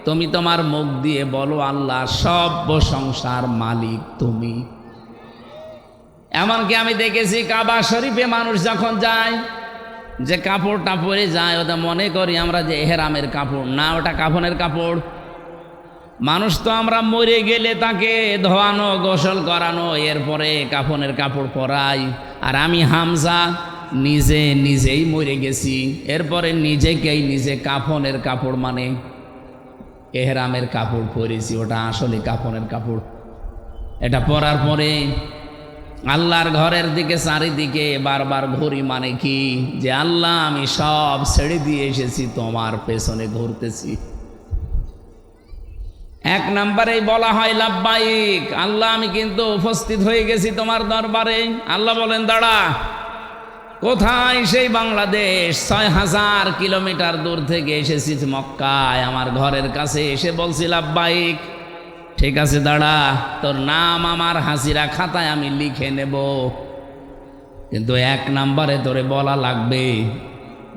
তুমি তোমার মুখ দিয়ে বলো আল্লাহ সব প্রশংসার মালিক তুমি। এমনকি আমি দেখেছি কাবা শরীফে মানুষ যখন যায়, যে কাপড়টা পরে যায় ওটা মনে করি আমরা যে এহরামের কাপড় না, ওটা কাফনের কাপড়। মানুষ তো আমরা মরে গেলে তাকে ধোয়ানো, গোসল করানো, এরপরে কাফনের কাপড় পরাই। আর আমি হামজা নিজেই মরে গেছি, এরপরে নিজেকেই নিজে কাফনের কাপড় মানে এহরামের কাপড় পরেছি, ওটা আসলে কাফনের কাপড়। এটা পরার পরে আল্লাহর ঘরের দিকে চারিদিকে বারবার ঘুরি, মানে কি যে আল্লাহ আমি সব ছেড়ে দিয়ে এসেছি, তোমার পেছনে ঘুরতেছি। এক নম্বরেই বলা হয় লাব্বাইক, আল্লাহ আমি কিন্তু উপস্থিত হয়ে গেছি তোমার দরবারে। আল্লাহ বলেন দাঁড়া, কোথায়? সেই বাংলাদেশ, ৬,০০০ কিলোমিটার দূর থেকে এসেছি মক্কায়, আমার ঘরের কাছে এসে বলছি লাব্বাইক। ঠিক আছে দাঁড়া, তোর নাম আমার হাসিরা খাতায় আমি লিখে নেব, কিন্তু এক নম্বরে তোরে বলা লাগবে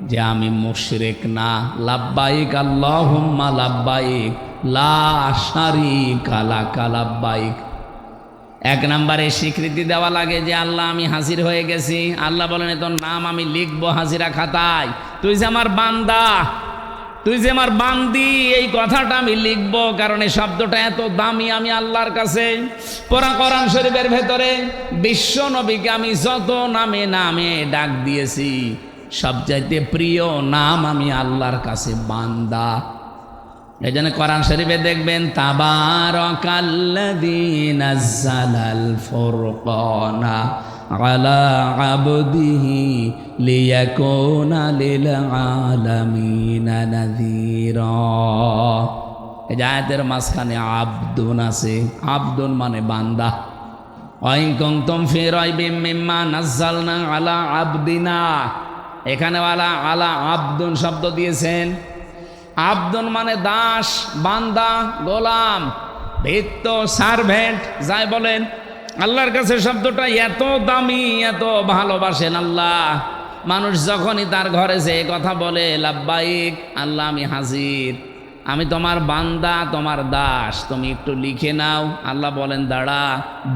যে আমি মুশরিক না। লাব্বাইক আল্লাহুম্মা লাব্বাইক লা শারীকা লাকা লাব্বাইক। এক নম্বরে স্বীকৃতি দেওয়া লাগে যে আল্লাহ আমি হাজির হয়ে গেছি। আল্লাহ বলেন তোর নাম আমি লিখবো হাজিরা খাতায়, তুই যে আমার বান্দা, তুই যে আমার বান্দি, এই কথাটা আমি লিখবো, কারণ এই শব্দটা এত দামি আমি আল্লাহর কাছে। কোরআন শরীফের ভেতরে বিশ্ব নবীকে আমি যত নামে নামে ডাক দিয়েছি, সবচাইতে প্রিয় নাম আমি আল্লাহর কাছে বান্দা। এই জন্য কোরআন শরীফে দেখবেন তাবারাকাল্লাযী নাযালাল ফুরকানা আলা আবদিহি লিয়াকুনা লিল আলামিনা নাযীরা। এই আয়াতের মাঝখানে আবদুন আছে, আবদুন মানে বান্দা। ওয়াইন কুনতুম ফি রাইবিম মিম্মা নাযালনা আলা আবদিনা, এখানে আলা আবদুন শব্দ দিয়েছেন। আবদুন মানে দাস, বান্দা, গোলাম, ভৃত্য, সার্ভেন্ট যাই বলেন। আল্লাহর কাছে শব্দটা এত দামি, এত ভালোবাসেন আল্লাহ। মানুষ যখনই তার ঘরে যে কথা বলে লাব্বাইক আল্লাহ আমি হাজির, আমি তোমার বান্দা, তোমার দাস, তুমি একটু লিখে নাও। আল্লাহ বলেন দাঁড়া,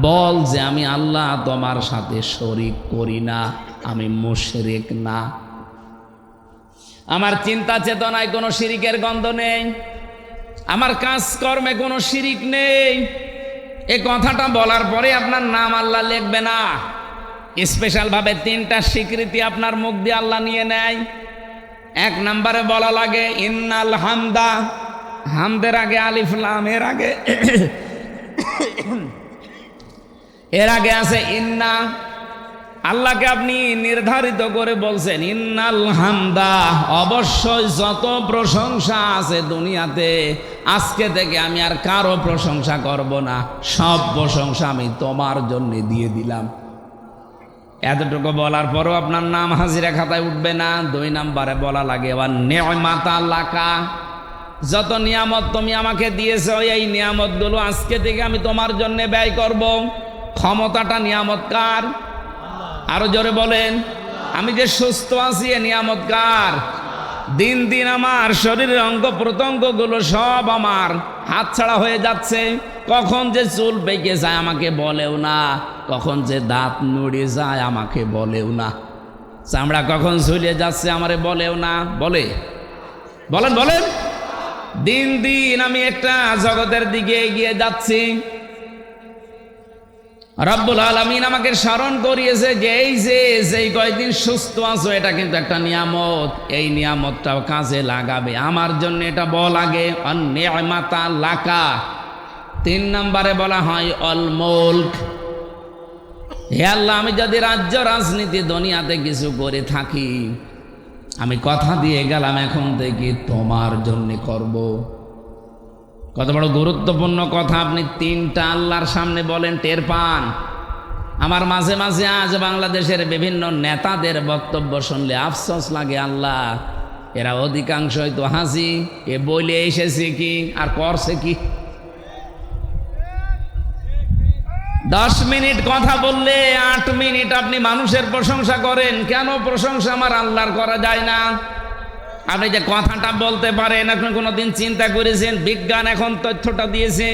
বল যে আমি আল্লাহ তোমার সাথে শরিক করি না, আমি মুশরিক না, আমার চিন্তা চেতনায় কোনো শিরিকের গন্ধ নেই, আমার কাজকর্মে কোনো শিরিক নেই। এই কথাটা বলার পরে আপনার নাম আল্লাহ লিখবে না, স্পেশাল ভাবে 3টা স্বীকৃতি আপনার মুখ দিয়ে আল্লাহ নিয়ে নেয়। এক নম্বরে বলা লাগে ইন্নাল হামদা, হামদের আগে আলিফ লাম, এর আগে আছে ইন্না। আল্লাহকে আপনি নির্ধারিত করে বলছেন ইন্নাল হামদা, অবশ্যই যত প্রশংসা আছে দুনিয়াতে, আজকে থেকে আমি আর কারো প্রশংসা করব না, সব প্রশংসা আমি তোমার জন্য দিয়ে দিলাম। এতটুকু বলার পরও আপনার নাম হাজিরা খাতায় উঠবে না। 2 নম্বরে বলা লাগে ওয়া নি'মাতা লাকা, যত নিয়ামত তুমি আমাকে দিয়েছো এই নিয়ামতগুলো আজকে থেকে আমি তোমার জন্য ব্যয় করব। ক্ষমতাটা নিয়ামত কার? আরো জোরে বলেন। আমি যে সুস্থ আছি এ নিয়ামত কার? দিন দিন আমার শরীরের অঙ্গ প্রত্যঙ্গগুলো সব আমার হাতছাড়া হয়ে যাচ্ছে। কখন যে চুল পেকে যায় আমাকে বলেও না, কখন যে দাঁত নড়ে যায় আমাকে বলেও না, চামড়া কখন ঝুলে যাচ্ছে আমারে বলেও না। বলেন দিন দিন আমি একটা জগতের দিকে এগিয়ে যাচ্ছি। রব্বুল আলামিন আমাকে স্মরণ করিয়েছে যে এই যে কয়দিন সুস্থ আছো এটা কিন্তু একটা নিয়ামত, এই নিয়ামতটাও কাজে লাগাবে আমার জন্য, এটা বলা লাগে নি'মাতা লাকা। 3 নম্বরে বলা হয় অল মুলক, হে আল্লাহ আমি যদি রাজ্য রাজনীতি দুনিয়াতে কিছু করে থাকি, আমি কথা দিয়ে গেলাম এখন থেকে তোমার জন্য করব। কত বড় গুরুত্বপূর্ণ কথা আপনি 3টা আল্লাহর সামনে বলেন, টের পান। আমার মাঝে মাঝে আজ বাংলাদেশের বিভিন্ন নেতাদের বক্তব্য শুনলে আফসোস লাগে, আল্লাহ এরা অধিকাংশই তো হাসি, এ বলে এসেছে কি আর করছে কি। 10 মিনিট কথা বললে 8 মিনিট আপনি মানুষের প্রশংসা করেন। কেন প্রশংসা আমার আল্লাহর করা যায় না? আপনি যে কথাটা বলতে পারেন, আপনি কোনোদিন চিন্তা করেছেন? বিজ্ঞান এখন তথ্যটা দিয়েছে,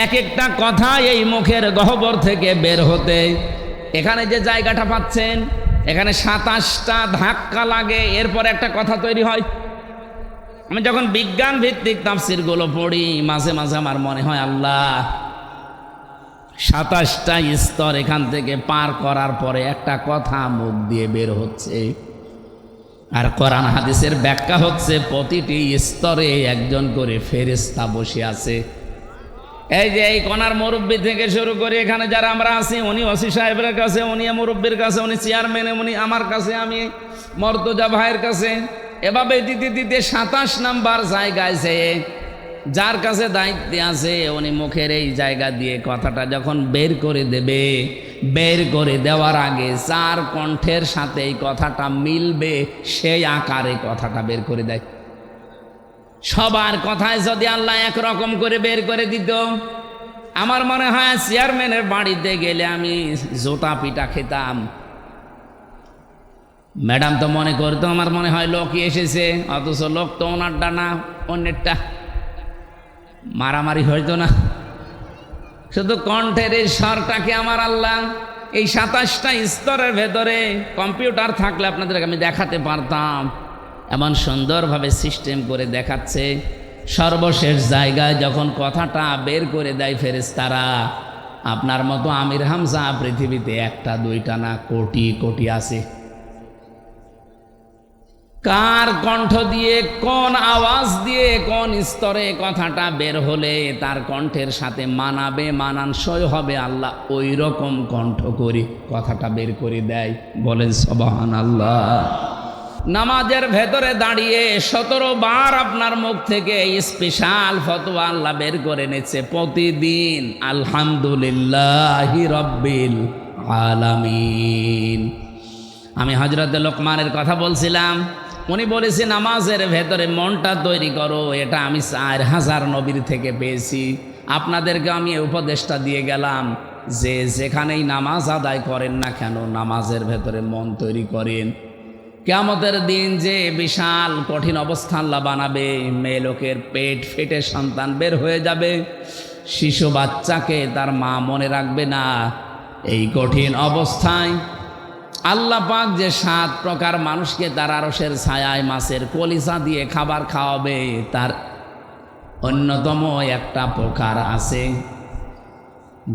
এক একটা কথা এই মুখের গহ্বর থেকে বের হতে, এখানে যে জায়গাটা পাচ্ছেন এখানে 27টা ধাক্কা লাগে, এরপর একটা কথা তৈরি হয়। আমি যখন বিজ্ঞান ভিত্তিক তাফসীরগুলো পড়ি মাঝে মাঝে আমার মনে হয় আল্লাহ 27টা স্তর এখান থেকে পার করার পরে একটা কথা মুখ দিয়ে বের হচ্ছে, আর কোরআন হাদিসের ব্যাখ্যা হচ্ছে প্রতিটি স্তরে একজন করে ফেরেশতা বসে আছে। এই যে এই কোনার মুরব্বী থেকে শুরু করে এখানে যারা আমরা আছি, উনি ওসি সাহেবের কাছে, উনি মুরব্বীর কাছে, উনি চেয়ারম্যান, উনি আমার কাছে, আমি মর্তজা ভাইয়ের কাছে, এভাবে দিতে দিতে 27 নাম্বার জায়গায় যে যার কাছে দায়িত্বে আছে উনি মুখের এই জায়গা দিয়ে কথাটা যখন বের করে দেবে, বের করে দেওয়ার আগে যার কণ্ঠের সাথে এই কথাটা মিলবে সেই আকারে কথাটা বের করে দেয়। সবার কথায় যদি আল্লাহ একরকম করে বের করে দিত, আমার মনে হয় চেয়ারম্যানের বাড়িতে গেলে আমি জোতা পিটা খেতাম। ম্যাডাম তো মনে করতো আমার মনে হয় লোকই এসেছে, অথচ লোক তো ওনারটা না অন্যেরটা, মারামারি হইতো না। শুধু কণ্ঠের এই স্বরটাকে আমার আল্লাহ এই 27টা স্তরের ভেতরে কম্পিউটার থাকলে আপনাদেরকে আমি দেখাতে পারতাম, এমন সুন্দরভাবে সিস্টেম করে দেখাচ্ছে। সর্বশেষ জায়গায় যখন কথাটা বের করে দেয় ফেরেশতারা, আপনার মতো আমির হামজা পৃথিবীতে একটা দুইটা না কোটি কোটি আছে। কার কণ্ঠ দিয়ে কোন আওয়াজ দিয়ে কোন স্তরে কথাটা বের হলে তার কণ্ঠের সাথে মানাবে, মানানসই হবে, আল্লাহ ওই রকম কণ্ঠ করে কথাটা বের করে দেয়। বলেন সুবহানাল্লাহ। নামাজের ভেতরে দাঁড়িয়ে 17 বার আপনার মুখ থেকে স্পেশাল ফতোয়া আল্লাহ বের করে নিচ্ছে প্রতিদিন, আলহামদুলিল্লাহি রাব্বিল আলামিন। আমি হযরত লোকমানের কথা বলছিলাম, উনি বলেছে নামাজের ভেতরে মনটা তৈরি করো, এটা আমি 4000 নবীর থেকে পেয়েছি। আপনাদেরকে আমি এই উপদেশটা দিয়ে গেলাম যে যেখানেই নামাজ আদায় করেন না কেন নামাজের ভেতরে মন তৈরি করেন। কিয়ামতের দিন যে বিশাল কঠিন অবস্থা আল্লাহ বানাবে, মেয়ে লোকের পেট ফেটে সন্তান বের হয়ে যাবে, শিশু বাচ্চাকে তার মা মনে রাখবে না। এই কঠিন অবস্থায় আল্লাহ পাক যে 7 প্রকার মানুষকে তার আরশের ছায়ায় মাছের কলিজা দিয়ে খাবার খাওয়াবে, তার অন্যতম একটা প্রকার আছে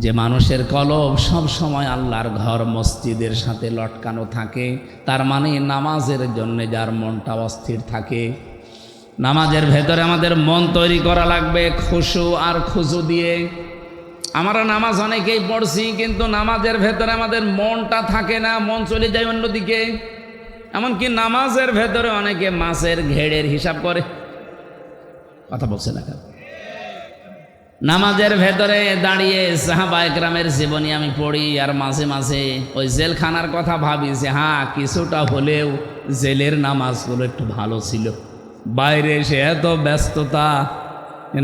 যে মানুষের কলব সব সময় আল্লাহর ঘর মসজিদের সাথে লটকানো থাকে। তার মানে নামাজের জন্য যার মনটা অস্থির থাকে। নামাজের ভেতরে আমাদের মন তৈরি করা লাগবে খুশু আর খুজু দিয়ে। আমরা নামাজ অনেকেই পড়ছি, কিন্তু নামাজের ভেতরে আমাদের মনটা থাকে না, মন চলে যায় অন্যদিকে। এমনকি নামাজের ভেতরে অনেকে মাছের ঘেড়ের হিসাব করে। কথা বলছে না কেন? নামাজের ভেতরে দাঁড়িয়ে সাহাবা একরামের জীবনী আমি পড়ি, আর মাঝে মাঝে ওই জেলখানার কথা ভাবি যে হ্যাঁ কিছুটা হলেও জেলের নামাজগুলো একটু ভালো ছিল। বাইরে এসে এত ব্যস্ততা,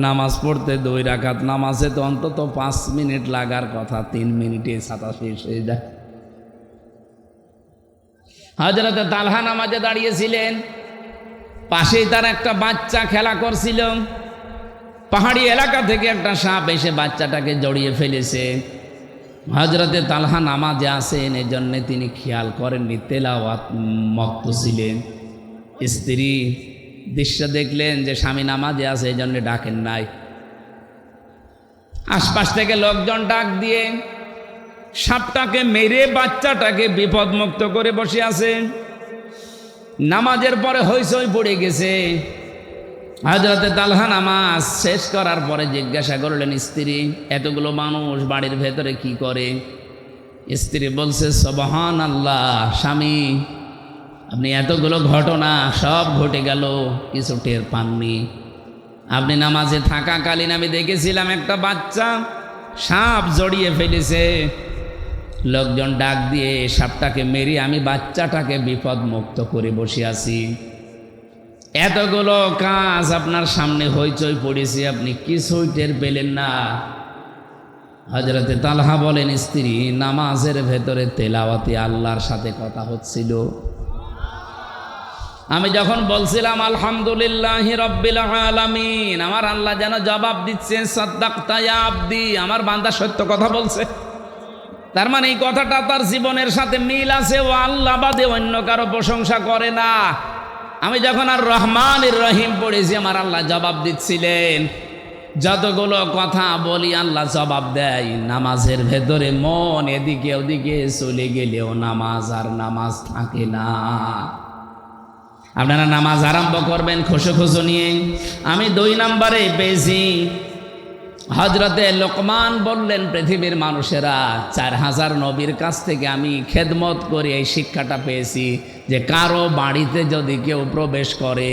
নামাজ পড়তে 2 রাকাত নামাজে তো অন্তত 5 মিনিট লাগার কথা, 3 মিনিটে ছাতা শেষ হয়ে যায়। হযরত তালহা নামাজে দাঁড়িয়েছিলেন, পাশেই তার একটা বাচ্চা খেলা করছিল। পাহাড়ি এলাকা থেকে একটা সাপ এসে বাচ্চাটাকে জড়িয়ে ফেলেছে। হযরতে তালহা নামাজে আসেন, এজন্য তিনি খেয়াল করেননি, তেলাওয়াত মত্ত ছিলেন। স্ত্রী দৃশ্য দেখলেন যে স্বামী নামাজে আছে, এই জন্য ডাকেন নাই। আশপাশ থেকে লোকজন ডাক দিয়ে সাপটাকে মেরে বাচ্চাটাকে বিপদমুক্ত করে বসে আছে। নামাজের পরে হইচই পড়ে গেছে। হযরতে তালহা নামাজ শেষ করার পরে জিজ্ঞাসা করলেন স্ত্রী, এতগুলো মানুষ বাড়ির ভেতরে কি করে? স্ত্রী বলছে সুবহানাল্লাহ, স্বামী আপনি এতগুলো ঘটনা সব ঘটে গেল, কিছু টের পাননি। আপনি নামাজে থাকাকালীন আমি দেখেছিলাম একটা বাচ্চা সাপ জড়িয়ে ফেলেছে। লোকজন ডাক দিয়ে সাপটাকে মেরে আমি বাচ্চাটাকে বিপদ মুক্ত করে বসে আছি। এতগুলো কাজ আপনার সামনে হইচই পড়েছে, আপনি কিছুই টের পেলেন না। হযরতে তালহা বলেন স্ত্রী নামাজের ভেতরে তেলাওয়াতে আল্লাহর সাথে কথা হচ্ছিল। আমি যখন বলছিলাম আলহামদুলিল্লাহি রাব্বিল আলামিন, আমার আল্লাহ যেন জবাব দিচ্ছেন সাদ্দাকতা ইয়া আবদি, আমার বান্দা সত্য কথা বলছে। তার মানে এই কথাটা তার জীবনের সাথে মিল আছে। ও আল্লাহ বাদে অন্য কারো প্রশংসা করে না। আমি যখন আর রহমানির রহিম পড়েছি আমার আল্লাহ জবাব দিচ্ছিলেন। যতগুলো কথা বলি আল্লাহ জবাব দেয়। নামাজের ভেতরে মন এদিকে ওদিকে চলে গেলেও নামাজ আর নামাজ থাকে না। আপনারা নামাজ আরম্ভ করবেন খুশু খুশু নিয়ে। আমি 2 নম্বরে পেয়েছি, হযরতে লোকমান বললেন, পৃথিবীর মানুষেরা 4000 নবীর কাছ থেকে আমি খেদমত করে এই শিক্ষাটা পেয়েছি যে কারো বাড়িতে যদি কেউ প্রবেশ করে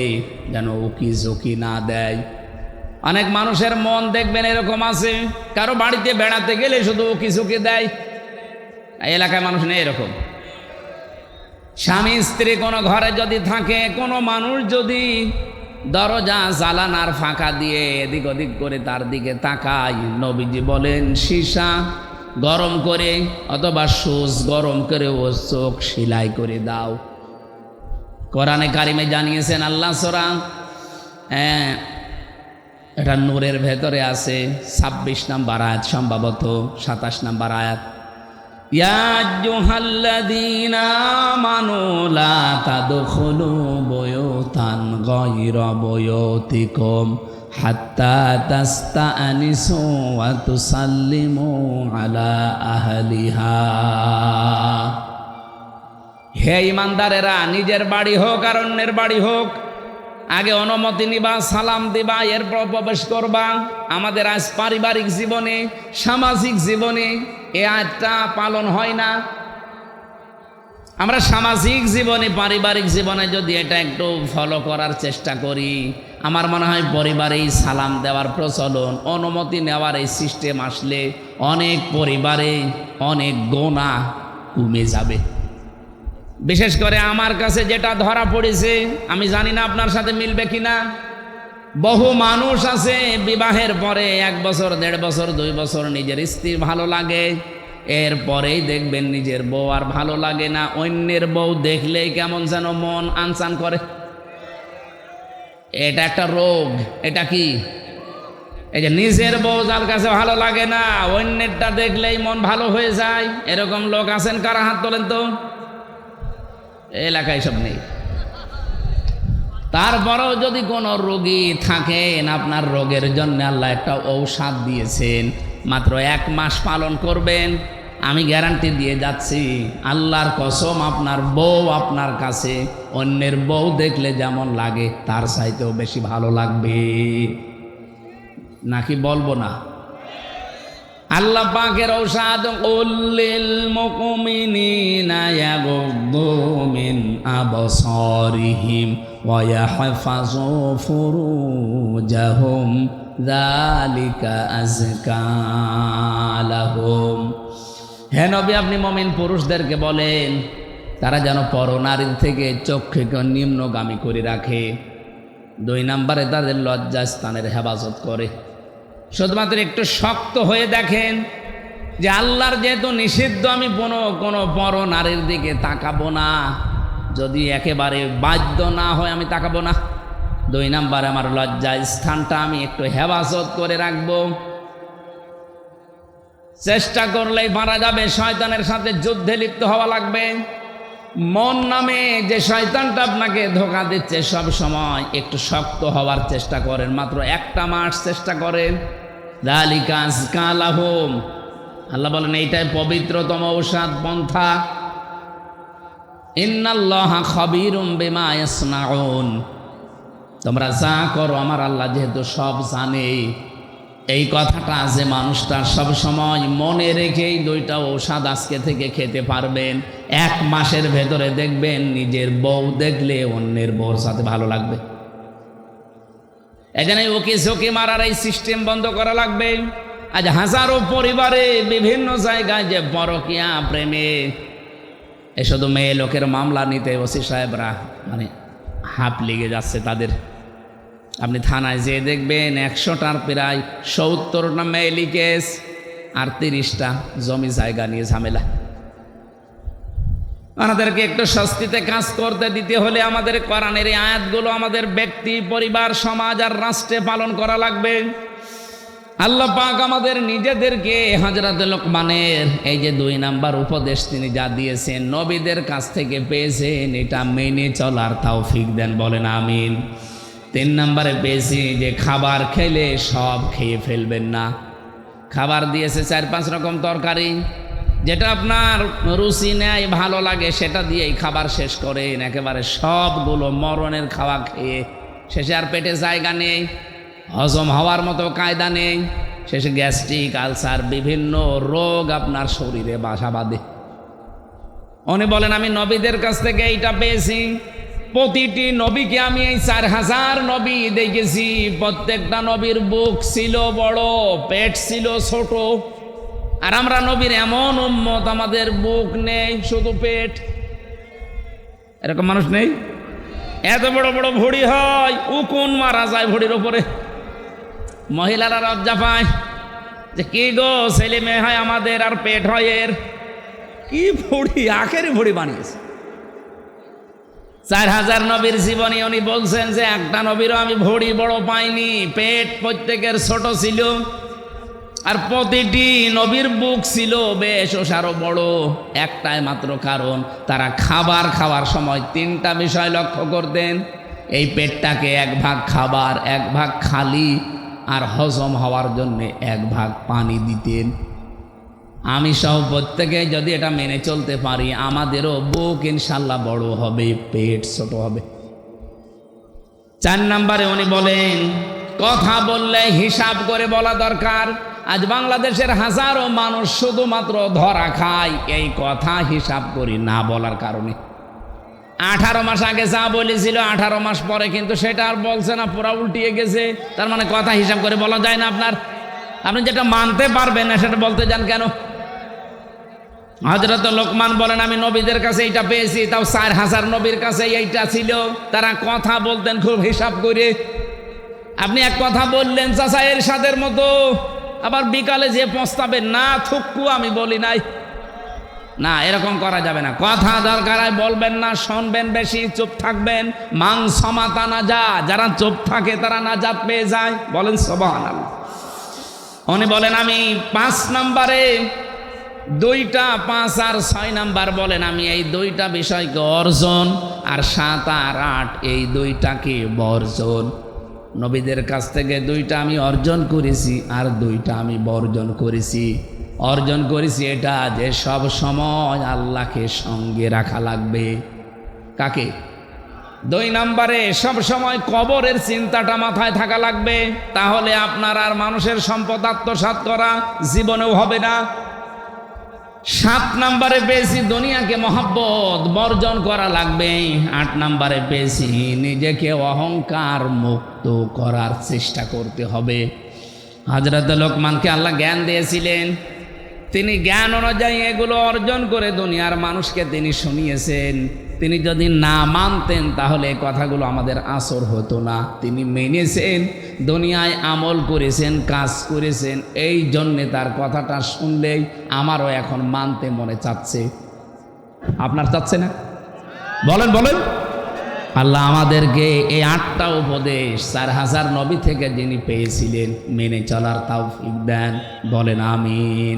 যেন উকি ঝুঁকি না দেয়। অনেক মানুষের মন দেখবেন এরকম আছে, কারো বাড়িতে বেড়াতে গেলে শুধু উকি ঝুঁকি দেয়। এই এলাকায় মানুষ নেই এরকম। স্বামী স্ত্রী কোনো ঘরে যদি থাকে, কোনো মানুষ যদি দরজা জালানার ফাঁকা দিয়ে এদিক ওদিক করে তার দিকে তাকায়, নবীজি বলেন সীসা গরম করে অথবা সুচ গরম করে ও চোখ সেলাই করে দাও। কোরআনে কারিমে জানিয়েছেন আল্লাহ সূরা, এটা নূরের ভেতরে আছে 26 নম্বর আয়াত, সম্ভবত 27 নম্বর আয়াত। ইয়া আইয়ুহাল্লাযীনা আমানু লা তাদখুলু বুয়ুতান গায়রা বুয়ুতিকুম হাত্তা তাস্তানিসু ওয়া তুসাল্লিমু আলা আহলিহা। হে ঈমানদারেরা, নিজের বাড়ি হোক আর অন্যের বাড়ি হোক, আগে অনুমতি নিবা, সালাম দিবা, এরপর প্রবেশ করবা। আমাদের আজ পারিবারিক জীবনে, সামাজিক জীবনে এই আয়াতটা পালন হয় না। আমরা সামাজিক জীবনে, পারিবারিক জীবনে যদি এটা একটু ফলো করার চেষ্টা করি, আমার মনে হয় পরিবারেই সালাম দেওয়ার প্রচলন, অনুমতি নেওয়ার এই সিস্টেম আসলে অনেক পরিবারে অনেক গোনা কমে যাবে। বিশেষ করে আমার কাছে যেটা ধরা পড়েছে, আমি জানি না আপনার সাথে মিলবে কিনা, বহু মানুষ আছে বিবাহের পরে 1 বছর 1.5 বছর 2 বছর নিজের স্ত্রী ভালো লাগে, এরপরেই দেখবেন নিজের বউ আর ভালো লাগে না। অন্যের বউ দেখলেই কেমন যেন মন আনচান করে। এটা একটা রোগ। এটা কি? এই যে নিজের বউ যার কাছে ভালো লাগে না, অন্যেরটা দেখলেই মন ভালো হয়ে যায়। এরকম লোক আছেন কারা? হাত তোলেন তো। এলাকায় সব নেই। তারপরেও যদি কোনো রোগী থাকেন, আপনার রোগের জন্য আল্লাহ একটা ঔষধ দিয়েছেন, মাত্র 1 মাস পালন করবেন, আমি গ্যারান্টি দিয়ে যাচ্ছি, আল্লাহর কসম, আপনার বউ আপনার কাছে অন্যের বউ দেখলে যেমন লাগে তার চাইতেও বেশি ভালো লাগবে। নাকি বলবো না? আল্লাহ পাকের ঔষধ, উল্লিল মুমিনিনা ইয়াগুদ্দু মিন আবসারিহিম ওয়া ইয়াহফাযু ফুরুজাহুম যালিকা আযকা লাহুম। হে নবী, আপনি মুমিন পুরুষদেরকে বলেন তারা যেন পরনারীর থেকে চক্ষুকে নিম্নগামী করে রাখে। 2 নম্বরে তাদের লজ্জাস্থানের হেফাজত করে। শুধুমাত্র একটু শক্ত হয়ে দেখেন যে আল্লাহর যেহেতু নিষিদ্ধ, আমি কোনো পর নারীর দিকে তাকাবো না। যদি একেবারে বাধ্য না হয় আমি তাকাবো না। 2 নম্বরে আমার লজ্জা স্থানটা আমি একটু হেফাজত করে রাখবো। চেষ্টা করলেই পারা যাবে। শয়তানের সাথে যুদ্ধে লিপ্ত হওয়া লাগবে। মন নামে যে শয়তানটা আপনাকে ধোঁকা দিচ্ছে, সব সময় একটু শক্ত হওয়ার চেষ্টা করেন। মাত্র 1 মাস চেষ্টা করেন। যালিকা আযকা লাহুম। আল্লাহ বলেন এইটাই পবিত্রতম ঔষধ পন্থা। ইন্নাল্লাহা খাবীরুম বিমা ইয়াসনাউন। তোমরা যা করো আমার আল্লাহ যেহেতু সব জানে। এই কথাটা যে মানুষটা সব সময় মনে রেখেই 2টা ঔষধ আজকে থেকে খেতে পারবেন, 1 মাসের ভেতরে দেখবেন নিজের বউ দেখলে অন্যের বউর সাথে ভালো লাগবে। এখানে ওকে ঝোঁকে মারার এই সিস্টেম বন্ধ করা লাগবে। আজ হাজারো পরিবারে বিভিন্ন জায়গায় যে পরকীয়া প্রেমে, এ শুধু মেয়ে লোকের মামলা নিতে ওসি সাহেবরা মানে হাঁপ লেগে যাচ্ছে তাদের। আপনি থানায় যেয়ে দেখবেন 100টার প্রায় 70টা মেয়েলি কেস আর 30টা জমি জায়গা নিয়ে ঝামেলা। আমাদেরকে একটু স্বস্তিতে কাজ করতে দিতে হলে আমাদের কোরআনের এই আয়াতগুলো আমাদের ব্যক্তি, পরিবার, সমাজ আর রাষ্ট্রে পালন করা লাগবে। আল্লাহ পাক আমাদের নিজেদেরকে হযরত লোকমানের এই যে 2 নাম্বার উপদেশ তিনি যা দিয়েছেন নবীদের কাছ থেকে পেয়েছেন, এটা মেনে চলার তৌফিক দেন, বলেন আমিন। 3 নাম্বারে পেয়েছি যে খাবার খেলে সব খেয়ে ফেলবেন না। খাবার দিয়েছে 4-5 রকম তরকারি, যেটা আপনার রুচি নেয় ভালো লাগে সেটা দিয়েই খাবার শেষ করেন, একেবারে সবগুলো মরণের খাওয়া খেয়ে শেষে আর পেটে জায়গা নেই, হজম হওয়ার মতো কায়দা নেই, শেষে গ্যাস্ট্রিক আলসার বিভিন্ন রোগ আপনার শরীরে বাসা বাঁধে। উনি বলেন আমি নবীদের কাছ থেকে এইটা পেয়েছি। প্রতিটি নবীকে আমি এই 4000 নবী দেখেছি, প্রত্যেকটা নবীর বুক ছিল বড়, পেট ছিল ছোট। আর আমরা নবীর এমন উম্মত, আমাদের বুক নেই, শুধু পেট। এরকম মানুষ নেই? এত বড় বড় ভুঁড়ি হয়, উকুন মারা যায় ভুঁড়ির ওপরে। মহিলারা লজ্জা পায় যে কি গো, ছেলে মেয়ে হয় আমাদের আর পেট হয় এর। কি ভুঁড়ি, আখেরি ভুঁড়ি বানিয়েছে। 4000 নবীর জীবনী উনি বলছেন যে একটা নবীরও আমি ভুঁড়ি বড় পাইনি, পেট প্রত্যেকের ছোট ছিল। আর প্রতিটি নবীর বুক ছিল বেশ ওসারও বড়। একটাই মাত্র কারণ, তারা খাবার খাওয়ার সময় 3টা বিষয় লক্ষ্য করতেন। এই পেটটাকে 1 ভাগ খাবার, 1 ভাগ খালি, আর হজম হওয়ার জন্য 1 ভাগ পানি দিতেন। আমি সহ প্রত্যেকে যদি এটা মেনে চলতে পারি, আমাদেরও বুক ইনশাল্লাহ বড় হবে, পেট ছোট হবে। 4 নাম্বারে উনি বলেন কথা বললে হিসাব করে বলা দরকার। আজ বাংলাদেশের হাজারো মানুষ শুধুমাত্র ধরা খায় এই কথা হিসাব করি না বলার কারণে। 18 মাস আগে যা বলেছিল 18 মাস পরে কিন্তু সেটা আর বলছে না, পুরা উল্টিয়ে গেছে। তার মানে কথা হিসাব করে বলা যায় না। আপনি যেটা মানতে পারবেন না সেটা বলতে যান কেন? হযরত লোকমান বলেন আমি নবীদের কাছে এইটা পেয়েছি, তাও 4000 নবীর কাছে এইটা ছিল। তারা কথা বলতেন খুব হিসাব করে। আপনি এক কথা বললেন চাচা এরশাদের মতো, আবার বিকালে যে পস্তাবেন না থুক্কু আমি বলি নাই, না এরকম করা যাবে না। কথা দরকার হয় বলবেন না, শুনবেন বেশি, চুপ থাকবেন। মান সমাতা না যা, যারা চুপ থাকে তারা নাজাত পেয়ে যায়, বলেন সুবহানাল্লাহ। উনি বলেন আমি 5 নাম্বারে 2টা, 5 আর 6 নাম্বার বলেন আমি এই 2টা বিষয়কে অর্জন, আর 7 আর 8 এই 2টাকে বর্জন। নবীদের কাছ থেকে 2টা আমি অর্জন করেছি, আর 2টা আমি বর্জন করেছি। অর্জন করেছি এটা যে সব সময় আল্লাহকে সঙ্গে রাখা লাগবে। কাকে? 2 নাম্বারে সব সময় কবরের চিন্তাটা মাথায় থাকা লাগবে, তাহলে আপনার আর মানুষের সম্পদ আত্মসাৎ করা জীবনেও হবে না। 7 নাম্বারে পেয়েছি দুনিয়াকে মহব্বত বর্জন করা লাগবে। 8 নাম্বারে পেয়েছি নিজেকে অহংকার মুক্ত করার চেষ্টা করতে হবে। হযরত লোকমানকে আল্লাহ জ্ঞান দিয়েছিলেন, তিনি জ্ঞান অনুযায়ী এগুলো অর্জন করে দুনিয়ার মানুষকে তিনি শুনিয়েছেন। তিনি যদি না মানতেন তাহলে এই কথাগুলো আমাদের আসর হতো না। তিনি মেনেছেন, দুনিয়ায় আমল করেছেন, কাজ করেছেন, এই জন্যে তার কথাটা শুনলেই আমারও এখন মানতে মনে চাচ্ছে। আপনার চাচ্ছে না? বলেন বলেন। আল্লাহ আমাদেরকে এই 8টা উপদেশ 4000 নবী থেকে যিনি পেয়েছিলেন মেনে চলার তৌফিক দেন, বলেন আমিন।